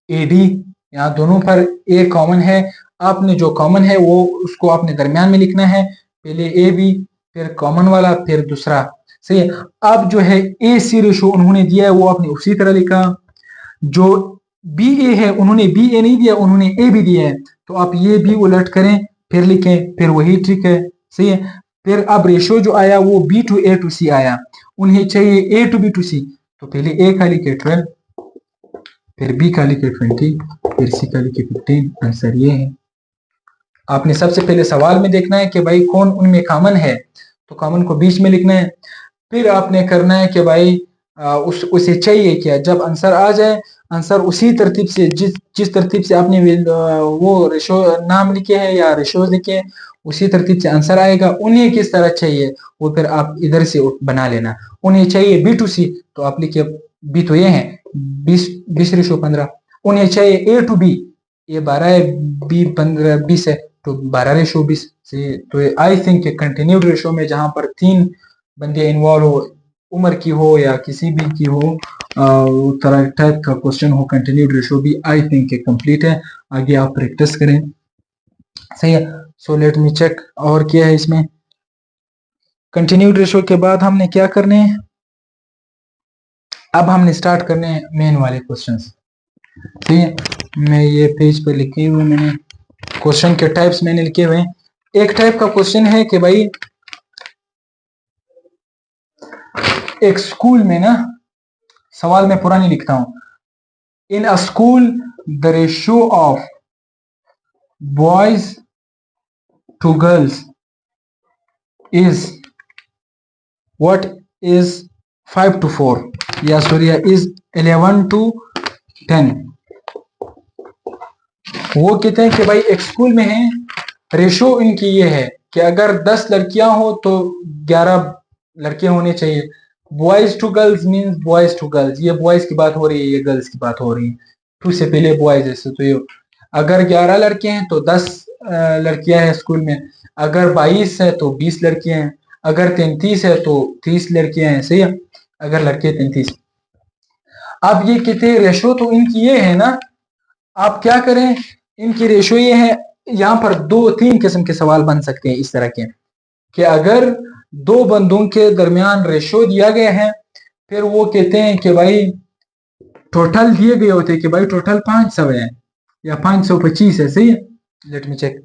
ए डी, यहाँ दोनों पर ए कॉमन है, आपने जो कॉमन है वो उसको आपने दरमियान में लिखना है, पहले ए बी फिर कॉमन वाला फिर दूसरा, सही है। अब जो है ए सी रेशो उन्होंने दिया है, वो आपने उसी तरह लिखा। जो बी ए है, उन्होंने बी ए नहीं दिया, उन्होंने ए भी दिया है, तो आप ये भी उलट करें फिर लिखें, फिर वही ट्रिक है, सही है। फिर अब रेशो जो आया वो बी टू ए टू सी आया, उन्हें चाहिए ए टू बी टू सी, तो पहले ए का लिखे 12, फिर बी का लिखे 20, फिर सी का लिखे 15। आंसर ये है। आपने सबसे पहले सवाल में देखना है कि भाई कौन उनमें कॉमन है, तो कॉमन को बीच में लिखना है। फिर आपने करना है कि भाई उसे चाहिए क्या, जब आंसर आ जाए, आंसर उसी तरतीब से जिस तरतीब से आपने वो रेशो नाम लिखे हैं या रेशोज लिखे हैं, उसी तरतीब से आंसर आएगा। उन्हें किस तरह चाहिए वो फिर आप इधर से बना लेना। उन्हें चाहिए बी टू सी, तो आप लिखिए बी तो ये है 20 रेशो 15। उन्हें चाहिए ए टू बी, ये 12 है, बी 15 20 है, तो 12 रेशो 20 से। तो आई थिंक कंटिन्यूड रेशो में जहां पर 3 बंदे इन्वॉल्व हो, उम्र की हो या किसी भी की हो, तरह टाइप का क्वेश्चन हो, कंटिन्यूड रेशो भी आई थिंक कंप्लीट है। आगे आप प्रैक्टिस करें, सही है। सो लेट मी चेक और क्या है इसमें। कंटिन्यूड रेशो के बाद हमने क्या करने हैं, अब हमने स्टार्ट करने हैं मेन वाले क्वेश्चंस, ठीक है। मैं ये पेज पे लिखे हुए मैंने क्वेश्चन के टाइप्स मैंने लिखे हुए हैं। एक टाइप का क्वेश्चन है कि भाई एक स्कूल में ना, सवाल मैं पूरा नहीं लिखता हूं। In a school the ratio of boys to girls is what is 5 to 4, या सॉरी इज 11 to 10। वो कहते हैं कि भाई एक स्कूल में है, रेशो इनकी ये है कि अगर 10 लड़कियां हो तो 11 लड़के होने चाहिए। Boys to girls means boys to girls, ये बॉयज की बात हो रही है, ये गर्ल्स की बात हो रही है, टू से पहले बॉयज है, तो ये अगर 11 लड़के हैं तो 10 लड़कियां हैं स्कूल में, अगर 22 है तो 20 लड़कियां हैं, अगर 33 है तो 30 लड़कियां हैं, सही है, अगर लड़के 33। अब ये कहते हैं रेशो तो इनकी ये है ना, आप क्या करें, इनकी रेशो ये है। यहाँ पर 2-3 किस्म के सवाल बन सकते हैं इस तरह के, कि अगर 2 बंदों के दरमियान रेशो दिया गया है, फिर वो कहते हैं कि भाई टोटल दिए गए होते हैं कि भाई टोटल 500 है या 525 है, सही है। Let me check.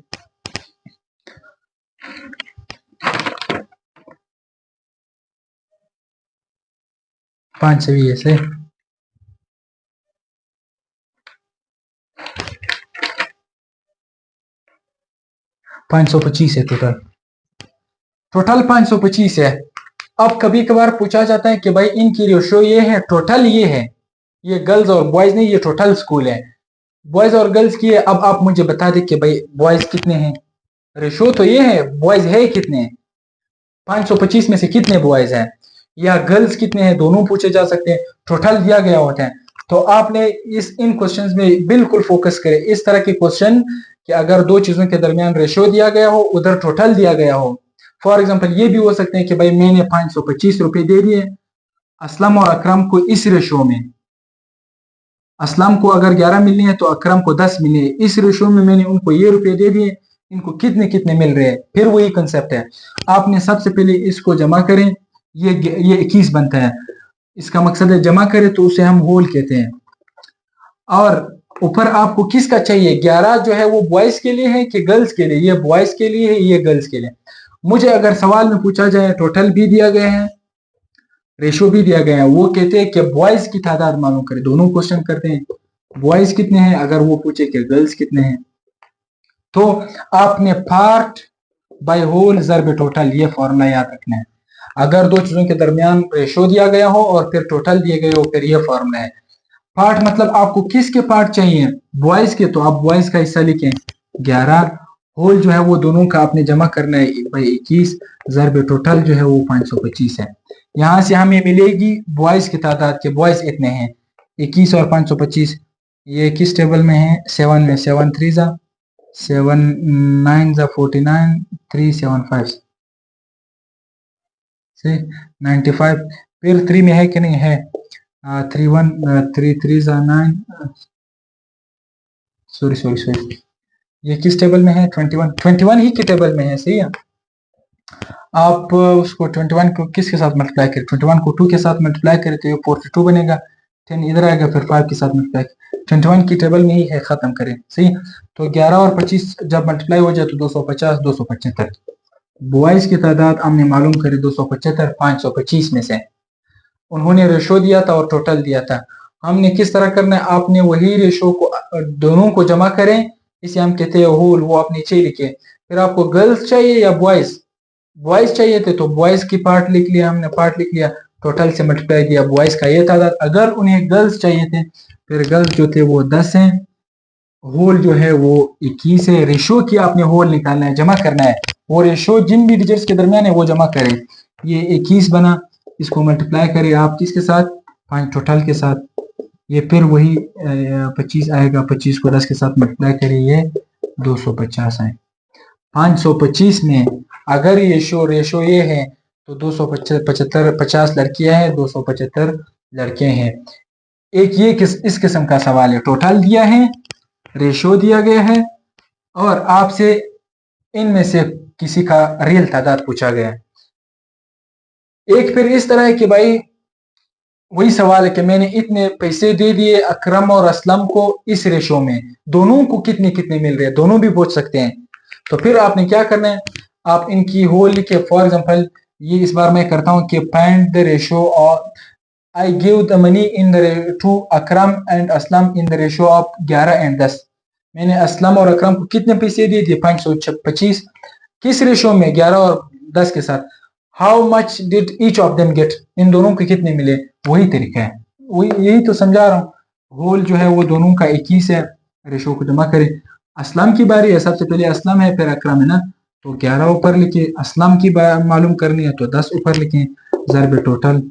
पांच सौ है, सही। 525 है टोटल, 525 है। अब कभी कभार पूछा जाता है कि भाई इनकी रेशो ये है, टोटल ये है, ये गर्ल्स और बॉयज नहीं, ये टोटल स्कूल है, बॉयज और गर्ल्स की है। अब आप मुझे बता दें कि भाई बॉयज कितने हैं, रेशो तो ये है, बॉयज है कितने, 525 में से कितने बॉयज हैं, या गर्ल्स कितने हैं, दोनों पूछे जा सकते हैं, टोटल दिया गया होता है। तो आपने इन क्वेश्चंस में बिल्कुल फोकस करें, इस तरह के क्वेश्चन कि अगर दो चीजों के दरमियान रेशो दिया गया हो, उधर टोटल दिया गया हो। फॉर एग्जाम्पल ये भी हो सकते हैं कि भाई मैंने 525 रुपए दे दिए असलम और अकरम को इस रेशो में, असलम को अगर 11 मिलनी है तो अकरम को 10 मिलनी है, इस रेशो में मैंने उनको ये रुपए दे दिए, इनको कितने कितने मिल रहे हैं। फिर वही कंसेप्ट है, आपने सबसे पहले इसको जमा करें, ये 21 बनता है, इसका मकसद है जमा करें तो उसे हम होल कहते हैं। और ऊपर आपको किसका चाहिए, 11 जो है वो बॉयज के लिए है कि गर्ल्स के लिए, ये बॉयज के लिए है, ये गर्ल्स के लिए। मुझे अगर सवाल में पूछा जाए टोटल भी दिया गया है, रेशो भी दिया गया है, वो कहते हैं कि बॉयज की तादाद मालूम करें, दोनों क्वेश्चन करते हैं बॉयज कितने हैं, अगर वो पूछे कि गर्ल्स कितने हैं तो आपने पार्ट बाय होल ज़र्ब टोटल, ये फॉर्मूला याद रखना है। अगर दो चीजों के दरमियान रेशो दिया गया हो और फिर टोटल दिए गए हो, फिर ये फॉर्मूला है। पार्ट मतलब आपको किसके पार्ट चाहिए, बॉयज के, तो आप बॉयज का हिस्सा लिखें 11, होल जो है वो दोनों का आपने जमा करना है भाई 21, ज़र्ब टोटल जो है वो 525 है। यहां से हमें मिलेगी बॉयज की तादाद के, बॉयज इतने हैं 21 और 525, ये किस टेबल में है, 7 में, 7 3 जा 7 9 जा 49, 3 7 5 से 95, फिर 3 में है कि नहीं है, 3 1 3 3 जा 9, सॉरी ये किस टेबल में है, 21 ही के टेबल में है, सही है। आप उसको 21 को किसके साथ मल्टीप्लाई करें, 21 को 2 के साथ मल्टीप्लाई करें तो ये 42 बनेगा, 10 इधर आएगा, फिर 5 के साथ मल्टीप्लाई, 21 की टेबल में ही है, खत्म करें, सही। तो 11 और 25 जब मल्टीप्लाई हो जाए तो 250 275, बॉयज की तादाद हमने मालूम करी 275 525 में से, उन्होंने रेशो दिया था और टोटल दिया था। हमने किस तरह करना है, आपने वही रेशो को दोनों को जमा करें, इसे हम कहते हैं होल, वो आप नीचे लिखे। फिर आपको गर्ल्स चाहिए या बॉयज, बॉयज चाहिए थे तो बॉयज की पार्ट लिख लिया, हमने पार्ट लिख लिया, टोटल से मल्टीप्लाई किया, बॉयज का ये तादाद। अगर उन्हें गर्ल्स चाहिए थे फिर गर्ल्स जो थे वो 10 हैं, होल जो है वो 21 है, रेशो की आपने होल निकालना है, जमा करना है, वो रेशो जिन भी डिजिट्स के दरमियान है वो जमा करें। ये 21 बना, इसको मल्टीप्लाई करें आप किसके साथ, 5 टोटल के साथ, ये फिर वही 25 आएगा, 25 को 10 के साथ मल्टीप्लाई करें, ये 250 आए। 525 में अगर ये रेशो ये है तो 275 50 लड़कियां हैं, 275 लड़के हैं। एक ये इस किस्म का सवाल है, टोटल दिया है, रेशो दिया गया है और आपसे इनमें से किसी का रियल तादाद पूछा गया है। एक फिर इस तरह है कि भाई वही सवाल है कि मैंने इतने पैसे दे दिए अकरम और असलम को इस रेशो में, दोनों को कितने कितने मिल रहे हैं, दोनों भी पूछ सकते हैं। तो फिर आपने क्या करना है, आप इनकी होल लिखे। फॉर एग्जांपल ये इस बार मैं करता हूं कि फाइंड द रेशो और I give the money in the two Akram and Aslam in the ratio of 11 and 10। मैंने असलम और अकरम को कितने पैसे दिए थे, 525, किस रेशो में, 11 और 10 के साथ। How much did each of them get, इन दोनों के कितने मिले, वही तरीका है, वही यही तो समझा रहा हूँ। होल जो है वो दोनों का 21 है, रेशो को जमा करें। असलम की बारी है, सबसे पहले असलम है फिर अकरम है ना, तो 11 ऊपर लिखे, असलम की मालूम करनी है तो 10 ऊपर लिखें, ज़र्ब टोटल।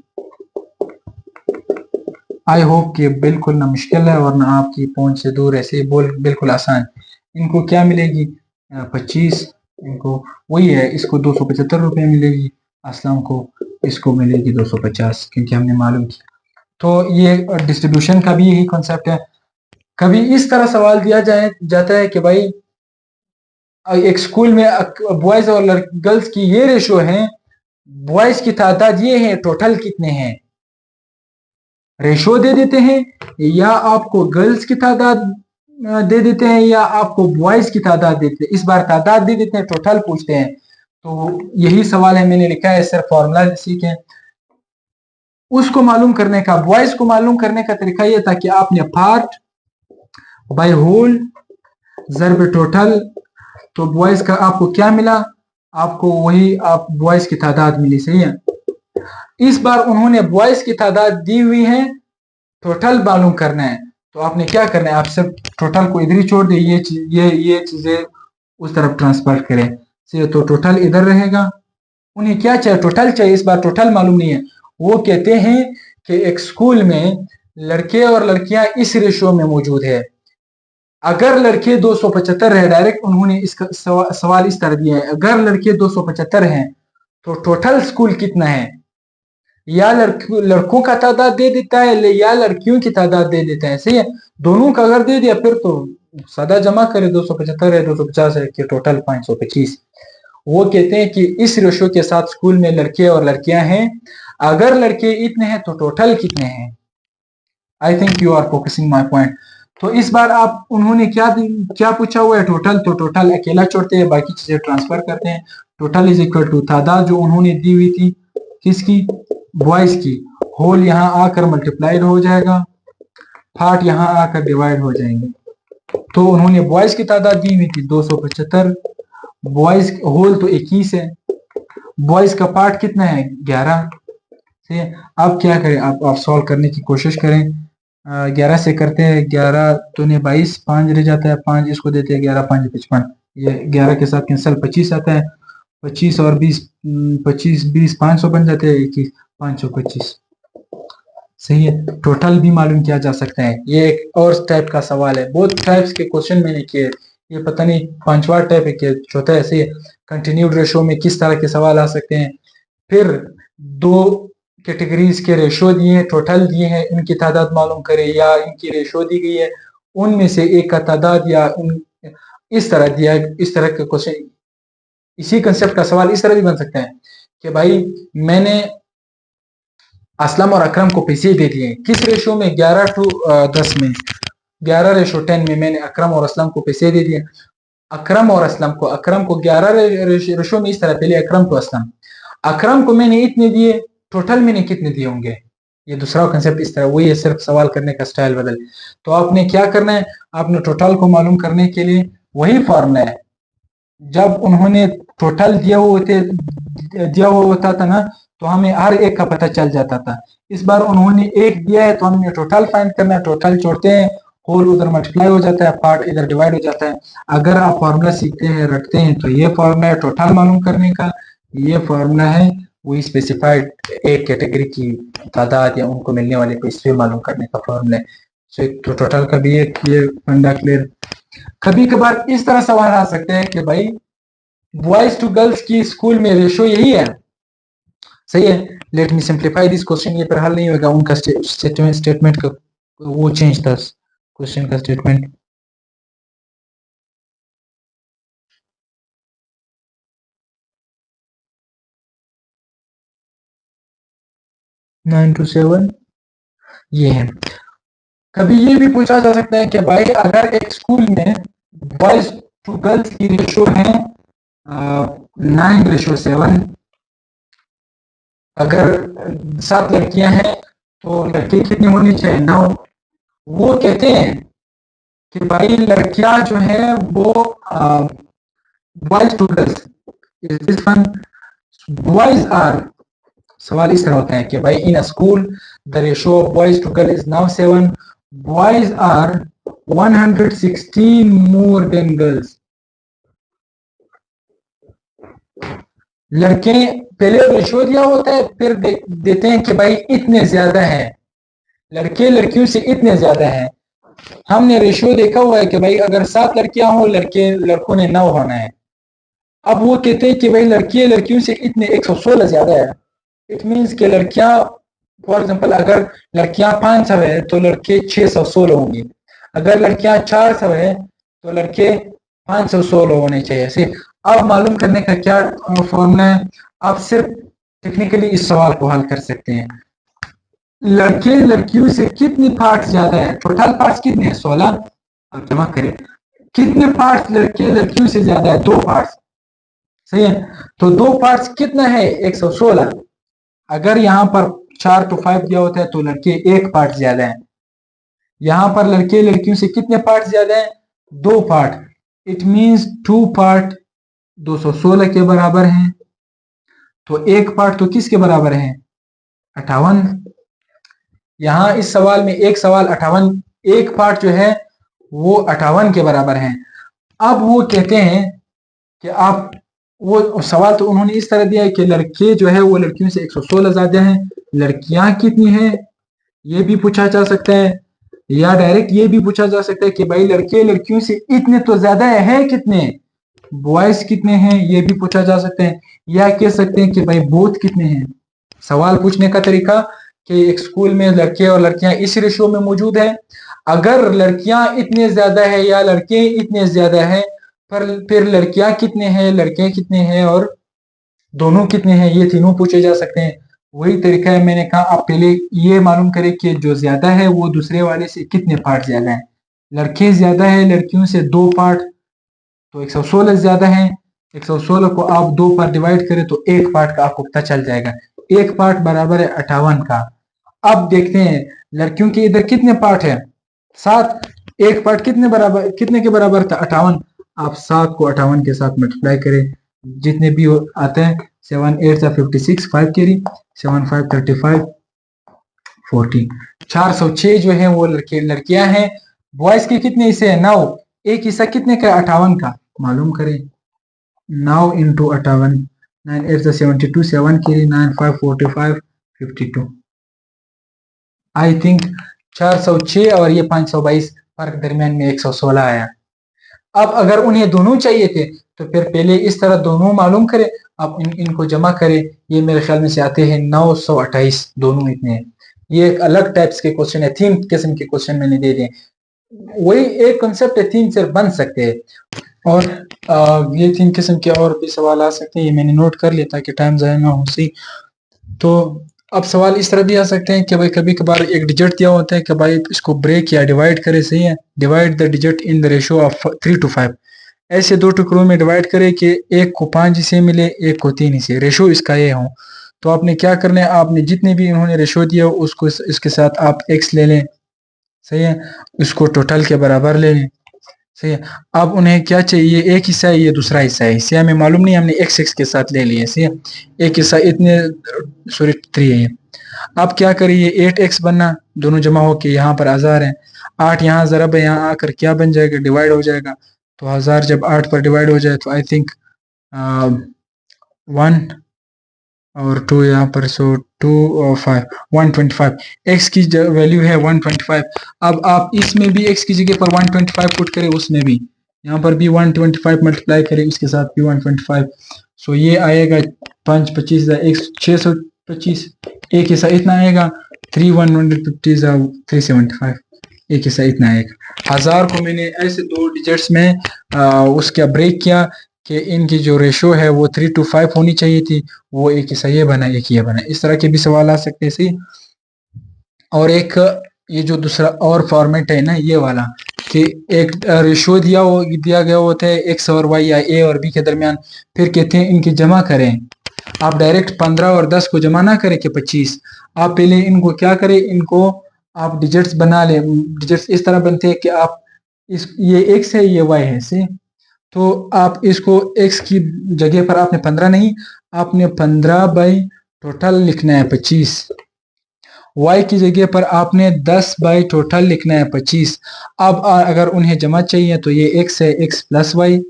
आई होप कि बिल्कुल ना मुश्किल है और ना आपकी पहुंच से दूर, ऐसे बोल बिल्कुल आसान। इनको क्या मिलेगी, 25, इनको वही है, इसको 275 रुपये मिलेगी, असलम को इसको मिलेगी 250, क्योंकि हमने मालूम किया। तो ये डिस्ट्रीब्यूशन का भी यही कॉन्सेप्ट है। कभी इस तरह सवाल दिया जाता है कि भाई एक स्कूल में बॉयज और गर्ल्स की ये रेशो है, बॉयज की तादाद ये है, टोटल कितने हैं, रेशो दे देते हैं, या आपको गर्ल्स की तादाद दे देते हैं या आपको बॉयज की तादाद देते हैं। इस बार तादाद दे देते हैं, टोटल पूछते हैं। तो यही सवाल है, मैंने लिखा है, सिर्फ फॉर्मूला सीखें। उसको मालूम करने का, बॉयज को मालूम करने का तरीका यह था कि आपने पार्ट बाय होल ज़र्ब टोटल, तो बॉयज का आपको क्या मिला, आपको वही आप बॉयज की तादाद मिली, सही है। इस बार उन्होंने बॉयज की तादाद दी हुई है, टोटल मालूम करना है। तो आपने क्या करना है, आप सिर्फ टोटल को इधर ही छोड़ दे, ये चीजें उस तरफ ट्रांसफर करें। तो टोटल इधर रहेगा। उन्हें क्या चाहिए, टोटल चाहिए। इस बार टोटल मालूम नहीं है। वो कहते हैं कि एक स्कूल में लड़के और लड़कियां इस रेशियो में मौजूद है। अगर लड़के 275 है, डायरेक्ट उन्होंने इसका सवाल इस तरह दिया है, अगर लड़के 275 हैं तो टोटल स्कूल कितना है। या लड़कों का तादाद दे देता है या लड़कियों की तादाद दे देता है। सही है, दोनों का अगर दे दिया फिर तो सादा जमा करे, 275 है 250 है कि टोटल 525। वो कहते हैं कि इस रेशो के साथ स्कूल में लड़के और लड़कियां हैं, अगर लड़के इतने हैं तो टोटल कितने हैं। I think you are focusing my point. तो इस बार आप उन्होंने क्या पूछा हुआ है, टोटल। तो टोटल अकेला छोड़ते हैं, बाकी चीजें ट्रांसफर करते हैं। टोटल इज इक्वल टू तादाद जो उन्होंने दी हुई थी किसकी, बॉयज की, होल यहाँ आकर मल्टीप्लाइड हो जाएगा, पार्ट यहाँ आकर डिवाइड हो जाएंगे। तो उन्होंने बॉयज की तादाद दी हुई थी 275, बॉयज होल तो 21 है, बॉयज का पार्ट कितना है 11। ठीक है, अब क्या करें, आप सॉल्व करने की कोशिश करें। 11 से करते हैं, 11 तो 22, 5 रह जाता है, 5 इसको देते हैं, 11 5 55, ये 11 के साथ कैंसिल, 25 आता है, 25 और 20, 25 20 500 बन जाते हैं, 21 525। सही है, टोटल भी मालूम किया जा सकता है। ये एक और टाइप का सवाल है, बहुत टाइप्स के क्वेश्चन मैंने किए, ये पता नहीं पांचवा टाइप है कि चौथा है। सही है, कंटिन्यूड रेशो में किस तरह के सवाल आ सकते हैं। फिर 2 कैटेगरीज के रेशो दिए हैं, टोटल दिए हैं, इनकी तादाद मालूम करें, या इनकी रेशो दी गई है उनमें से एक का तादाद, या इस तरह दिया है। इस तरह के क्वेश्चन, इसी कंसेप्ट का सवाल इस तरह भी बन सकता है कि भाई मैंने असलम और अकरम को पैसे दे दिए, किस रेशो में, 11:10 में, 11:10 में मैंने अकरम और असलम को पैसे दे दिए। अकरम और असलम को, अकरम को 11 रेशो में इस तरह, पहले अकरम तो असलम, अकरम को मैंने इतने दिए, टोटल मैंने कितने दिए होंगे। ये दूसरा कंसेप्ट इस तरह, वही है, सिर्फ सवाल करने का स्टाइल बदल। तो आपने क्या करना है, आपने टोटल को मालूम करने के लिए वही फॉर्मूला है, जब उन्होंने टोटल दिया हुआ होता था ना, तो हमें हर एक का पता चल जाता था। इस बार उन्होंने एक दिया है तो हमने टोटल फाइंड करना है, टोटल जोड़ते हैं, होल उधर मल्टीप्लाई हो जाता है, पार्ट इधर डिवाइड हो जाता है। अगर आप फॉर्मूला सीखते हैं, रखते हैं, तो ये फॉर्मूला है टोटल मालूम करने का, ये फॉर्मूला है वही स्पेसिफाइड एक कैटेगरी की तादाद या उनको मिलने वाले पैसे मालूम करने का फॉर्मूला है। तो टोटल का भी एक ये फंडा क्लियर। कभी कभार इस तरह सवाल आ सकते हैं कि भाई बॉयज टू गर्ल्स की स्कूल में रेशो यही है। सही है, let me simplify this question, ये पर हल नहीं होगा, उनका स्टेटमेंट का वो चेंज था, क्वेश्चन का स्टेटमेंट। नाइन टू सेवन ये है। कभी ये भी पूछा जा सकता है कि भाई अगर एक स्कूल में बॉयज टू गर्ल्स की रेशो है 9:7, अगर 7 लड़कियां हैं तो लड़के कितने होने चाहिए, 9। वो कहते हैं कि भाई लड़कियां जो है वो boys to girls, this one boys are, सवाल इस तरह होता है कि भाई in a school the ratio of boys to girl is now 7, boys are 116 more than girls. लड़के पहले रेशो दिया होता है, फिर देते हैं कि भाई इतने ज्यादा है, लड़के लड़कियों से इतने ज्यादा है। हमने रेशियो देखा हुआ है कि भाई अगर 7 लड़कियां हो, लड़कों ने 9 होना है। अब वो कहते हैं कि भाई लड़कियां लड़कियों से इतने 116 ज्यादा है। इट मीन्स कि लड़कियां, फॉर एग्जांपल अगर लड़कियां 500 है तो लड़के 616 होंगे, अगर लड़कियां 400 है तो लड़के 516 होने चाहिए। ऐसे अब मालूम करने का क्या फॉर्मूला है, आप सिर्फ टेक्निकली इस सवाल को हल कर सकते हैं। लड़के लड़कियों से कितने पार्ट्स ज्यादा है, टोटल पार्ट्स कितने हैं 16, आप जमा करें, कितने पार्ट्स लड़के लड़कियों से ज्यादा है, 2 पार्ट्स। सही है, तो 2 पार्ट्स कितना है 116। अगर यहाँ पर 4 to 5 दिया होता है तो लड़के 1 पार्ट ज्यादा है, यहाँ पर लड़के लड़कियों से कितने पार्ट ज्यादा है, 2 पार्ट। इट मींस 2 पार्ट 216 के बराबर हैं, तो 1 पार्ट तो किसके बराबर है, 58। यहाँ इस सवाल में एक सवाल 58, एक पार्ट जो है वो 58 के बराबर है। अब वो कहते हैं कि आप, वो सवाल तो उन्होंने इस तरह दिया है कि लड़के जो है वो लड़कियों से 116 ज्यादा हैं, लड़कियां कितनी हैं ये भी पूछा जा सकता है, या डायरेक्ट ये भी पूछा जा सकता है कि भाई लड़के लड़कियों से इतने तो ज्यादा है, कितने बॉयज कितने हैं ये भी पूछा जा सकता है, या कह सकते हैं कि भाई बोथ कितने हैं। सवाल पूछने का तरीका कि एक स्कूल में लड़के और लड़कियां इस रेशियो में मौजूद है, अगर लड़कियां इतने ज्यादा है या लड़के इतने ज्यादा है, पर फिर लड़कियां कितने हैं, लड़के कितने हैं और दोनों कितने हैं, ये तीनों पूछे जा सकते हैं। वही तरीका है, मैंने कहा आप पहले ये मालूम करें कि जो ज्यादा है वो दूसरे वाले से कितने पार्ट ज्यादा है। लड़के ज्यादा है लड़कियों से 2 पार्ट, तो 116 ज्यादा है। 116 को आप 2 पर डिवाइड करें तो 1 पार्ट का आपको पता चल जाएगा, 1 पार्ट बराबर है 58 का। अब देखते हैं लड़कियों के इधर कितने पार्ट है, 7। 1 पार्ट कितने के बराबर था, 58। आप 7 को 58 के साथ मल्टीप्लाई करें, जितने भी आते हैं, 7 8 56, 5 कैरी, 7 5 35, 40। 406 जो है वो लड़के लड़कियां हैं। बॉयज के कितने हिस्से हैं, 9। एक हिस्सा कितने का, 58 का, मालूम करें। 9 इंटू 58, 9 8 72, 7 कैरी, 9 5 45, 52। आई थिंक 406 और ये 522 फर्क दरमियान में 116 आया। अब अगर उन्हें दोनों चाहिए थे तो फिर पहले इस तरह दोनों मालूम करें, अब इनको जमा करें, ये मेरे ख्याल में से आते हैं 928, दोनों इतने हैं। ये एक अलग टाइप्स के क्वेश्चन है, 3 किस्म के क्वेश्चन मैंने दे दिए। वही एक कॉन्सेप्ट है, 3 से बन सकते हैं और ये 3 किस्म के और भी सवाल आ सकते हैं, ये मैंने नोट कर लिया ताकि टाइम ज़ाया ना हो सी। तो अब सवाल इस तरह भी आ सकते हैं कि भाई कभी कभार एक डिजिट दिया होता है कि भाई इसको ब्रेक या डिवाइड करे, सही है, divide the digit in the ratio of 3 to 5। ऐसे 2 टुकड़ों में डिवाइड करें कि एक को 5 हिस्से मिले, एक को 3 हिस्से, रेशियो इसका ये हो। तो आपने क्या करना है, आपने जितने भी इन्होंने रेशियो दिया उसको इसके साथ आप x ले लें, सही है, इसको टोटल के बराबर ले लें, सही है। अब उन्हें क्या चाहिए, एक हिस्सा है, ये दूसरा हिस्सा है, हिस्से हमें मालूम नहीं, हमने x के साथ ले लिया, सही है। एक हिस्सा इतने, सॉरी 3 है ये। अब क्या करिए, 8x बनना, दोनों जमा होके यहाँ पर 1000 है, 8 यहाँ ज़रब है, यहाँ आकर क्या बन जाएगा, डिवाइड हो जाएगा। तो 1000 जब 8 पर डिवाइड हो जाए तो आई थिंक 1 और 2 यहाँ पर, सो 2 और 5, 125। x की वैल्यू है 125। अब आप इसमें भी x की जगह पर 125 पुट करें, उसमें भी यहाँ पर भी 125 मल्टीप्लाई करें, इसके साथ भी 125। सो ये आएगा 5 25 625, एक हिस्सा इतना आएगा, 3 150 375, एक हिस्सा इतना आएगा। 1000 को मैंने ऐसे 2 डिजिट्स में उसका ब्रेक किया कि इनकी जो रेशियो है वो 3 to 5 होनी चाहिए थी, वो एक हिस्सा ये बना, एक ये बना। इस तरह के भी सवाल आ सकते हैं, सही। और एक ये जो दूसरा और फॉर्मेट है ना, ये वाला कि एक रेशियो दिया गया होता है x और y या a और b के दरमियान, फिर कहते हैं इनकी जमा करें। आप डायरेक्ट 15 और 10 को जमा ना करें कि 25, आप पहले इनको क्या करें, इनको आप डिजिट्स बना लें। डिजिट्स इस तरह बनते हैं कि आप ये x है, ये y है, सही। तो आप इसको x की जगह पर आपने 15 नहीं, आपने 15 बाई टोटल लिखना है 25। y की जगह पर आपने 10 बाई टोटल लिखना है 25। अब अगर उन्हें जमा चाहिए तो ये x है, x प्लस वाई,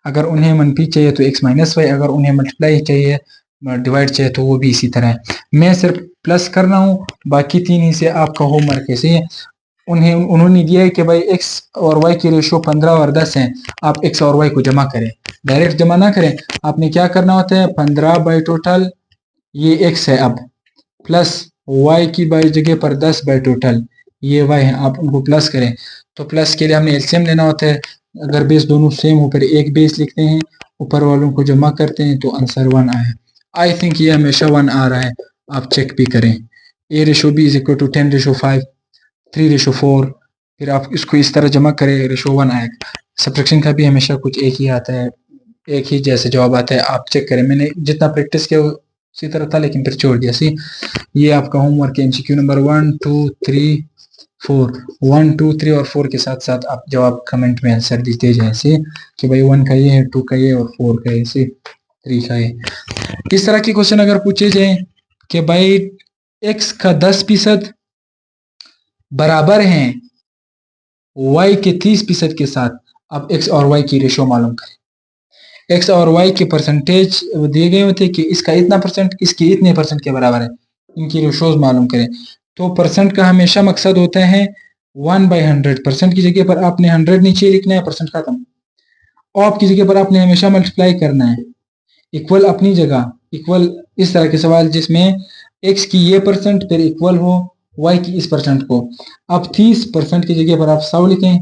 अगर उन्हें मनफी चाहिए तो x माइनस वाई, अगर उन्हें मल्टीप्लाई चाहिए, डिवाइड चाहिए तो वो भी इसी तरह है। मैं सिर्फ प्लस कर रहा हूँ, बाकी 3 ही से आपका होमवर्क है, सही है। उन्होंने दिया है कि भाई x और y की रेशियो 15 और 10 है, आप x और y को जमा करें, डायरेक्ट जमा ना करें, आपने क्या करना होता है, 15 बाई टोटल ये x है, अब प्लस y की बाई जगह पर 10 बाई टोटल ये y है, आप उनको प्लस करें। तो प्लस के लिए हमने एलसीएम लेना होता है, अगर बेस दोनों सेम हो फिर एक बेस लिखते हैं, ऊपर वालों को जमा करते हैं तो आंसर 1 आया। आई थिंक ये हमेशा 1 आ रहा है, आप चेक भी करें। a ratio b is equal to 10:5, 3:4, फिर आप इसको इस तरह जमा करें, रेशो 1 आएगा। सब्ट्रैक्शन का भी हमेशा कुछ एक ही आता है, एक ही जैसे जवाब आता है, आप चेक करें। मैंने जितना प्रैक्टिस किया उसी तरह था, लेकिन फिर छोड़ दिया, सी। ये आपका होमवर्क है, एमसीक्यू नंबर 1 2 3 4, 1 2 3 और 4 के साथ साथ आप जवाब कमेंट में आंसर देते जाए, से कि भाई 1 का ये है, 2 का ये और 4 का ये, से 3 का ये। इस तरह के क्वेश्चन अगर पूछे जाए कि भाई x का 10% बराबर हैं y के 30% के साथ। अब x और y की रेशो मालूम करें। x और y के परसेंटेज दिए गए होते कि इसका इतना परसेंट, इसकी इतने परसेंट के बराबर है, इनकी रेशोज मालूम करें। तो परसेंट का हमेशा मकसद होता है 1/100। परसेंट की जगह पर आपने 100 नीचे लिखना है, परसेंट खत्म। ऑफ की जगह पर आपने हमेशा मल्टीप्लाई करना है। इक्वल अपनी जगह, इक्वल इस तरह के सवाल जिसमें x की ये परसेंट फिर इक्वल हो y की इस परसेंट को। अब 30% की जगह पर आप 100 लिखें,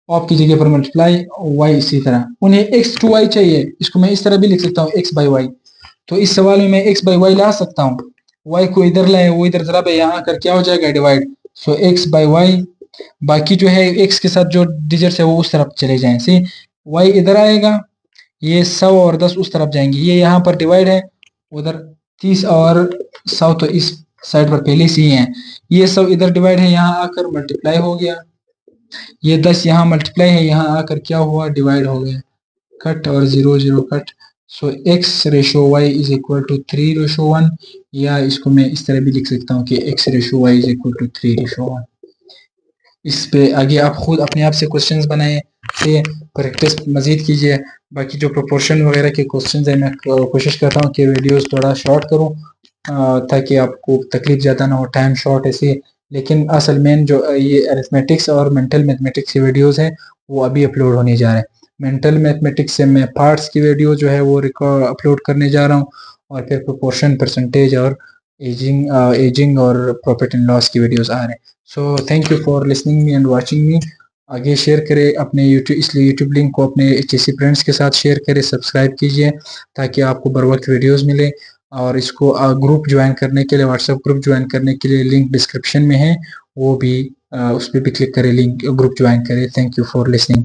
ऑफ की जगह पर मल्टीप्लाई, y इसी तरह। उन्हें x टू y चाहिए, इसको मैं इस तरह भी लिख सकता हूँ x बाई वाई। तो इस सवाल में मैं x बाई वाई ला सकता हूँ, y को इधर लाए, वो इधर जरा यहाँ आकर क्या हो जाएगा, divide. So x by y, बाकी जो है x के साथ जो डिजिट्स है वो उस तरफ चले जाएं। सी y इधर आएगा, ये 100 और 10 उस तरफ जाएंगे, ये यहाँ पर डिवाइड है, उधर 30 और 100 तो इस साइड पर पहले से ही है, ये सब इधर डिवाइड है, यहाँ आकर मल्टीप्लाई हो गया। ये 10 यहाँ मल्टीप्लाई है, यहाँ आकर क्या हुआ, डिवाइड हो गया। कट और 0 0 cut. So x ratio y is equal to 3:1, या इसको मैं इस तरह भी लिख सकता हूँ कि x ratio y is equal to 3:1। इस पे आगे आप खुद अपने आप से क्वेश्चंस बनाएं, से प्रैक्टिस मजीद कीजिए। बाकी जो प्रोपोर्शन वगैरह के क्वेश्चंस हैं, मैं कोशिश करता हूँ कि वीडियोस थोड़ा शॉर्ट करूँ ताकि आपको तकलीफ ज़्यादा ना हो, टाइम शॉर्ट ऐसे। लेकिन असल मेन जो ये अरिथमेटिक्स और मेंटल मैथमेटिक्स की वीडियोस हैं वो अभी अपलोड होने जा रहे हैं। मेंटल मैथमेटिक्स से मैं पार्ट्स की वीडियो जो है वो अपलोड करने जा रहा हूँ, और फिर प्रोपोर्शन, परसेंटेज और एजिंग और प्रॉफिट एंड लॉस की वीडियोस आ रहे हैं। So thank you for listening me and watching me. आगे शेयर करें अपने यूट्यूब, इसलिए यूट्यूब लिंक को अपने HSC फ्रेंड्स के साथ शेयर करें, सब्सक्राइब कीजिए ताकि आपको बर वक्त वीडियोज़ मिले। और इसको ग्रुप ज्वाइन करने के लिए, व्हाट्सएप ग्रुप ज्वाइन करने के लिए लिंक डिस्क्रिप्शन में है, वो भी उस पर भी क्लिक करें, लिंक ग्रुप ज्वाइन करें। Thank you for listening.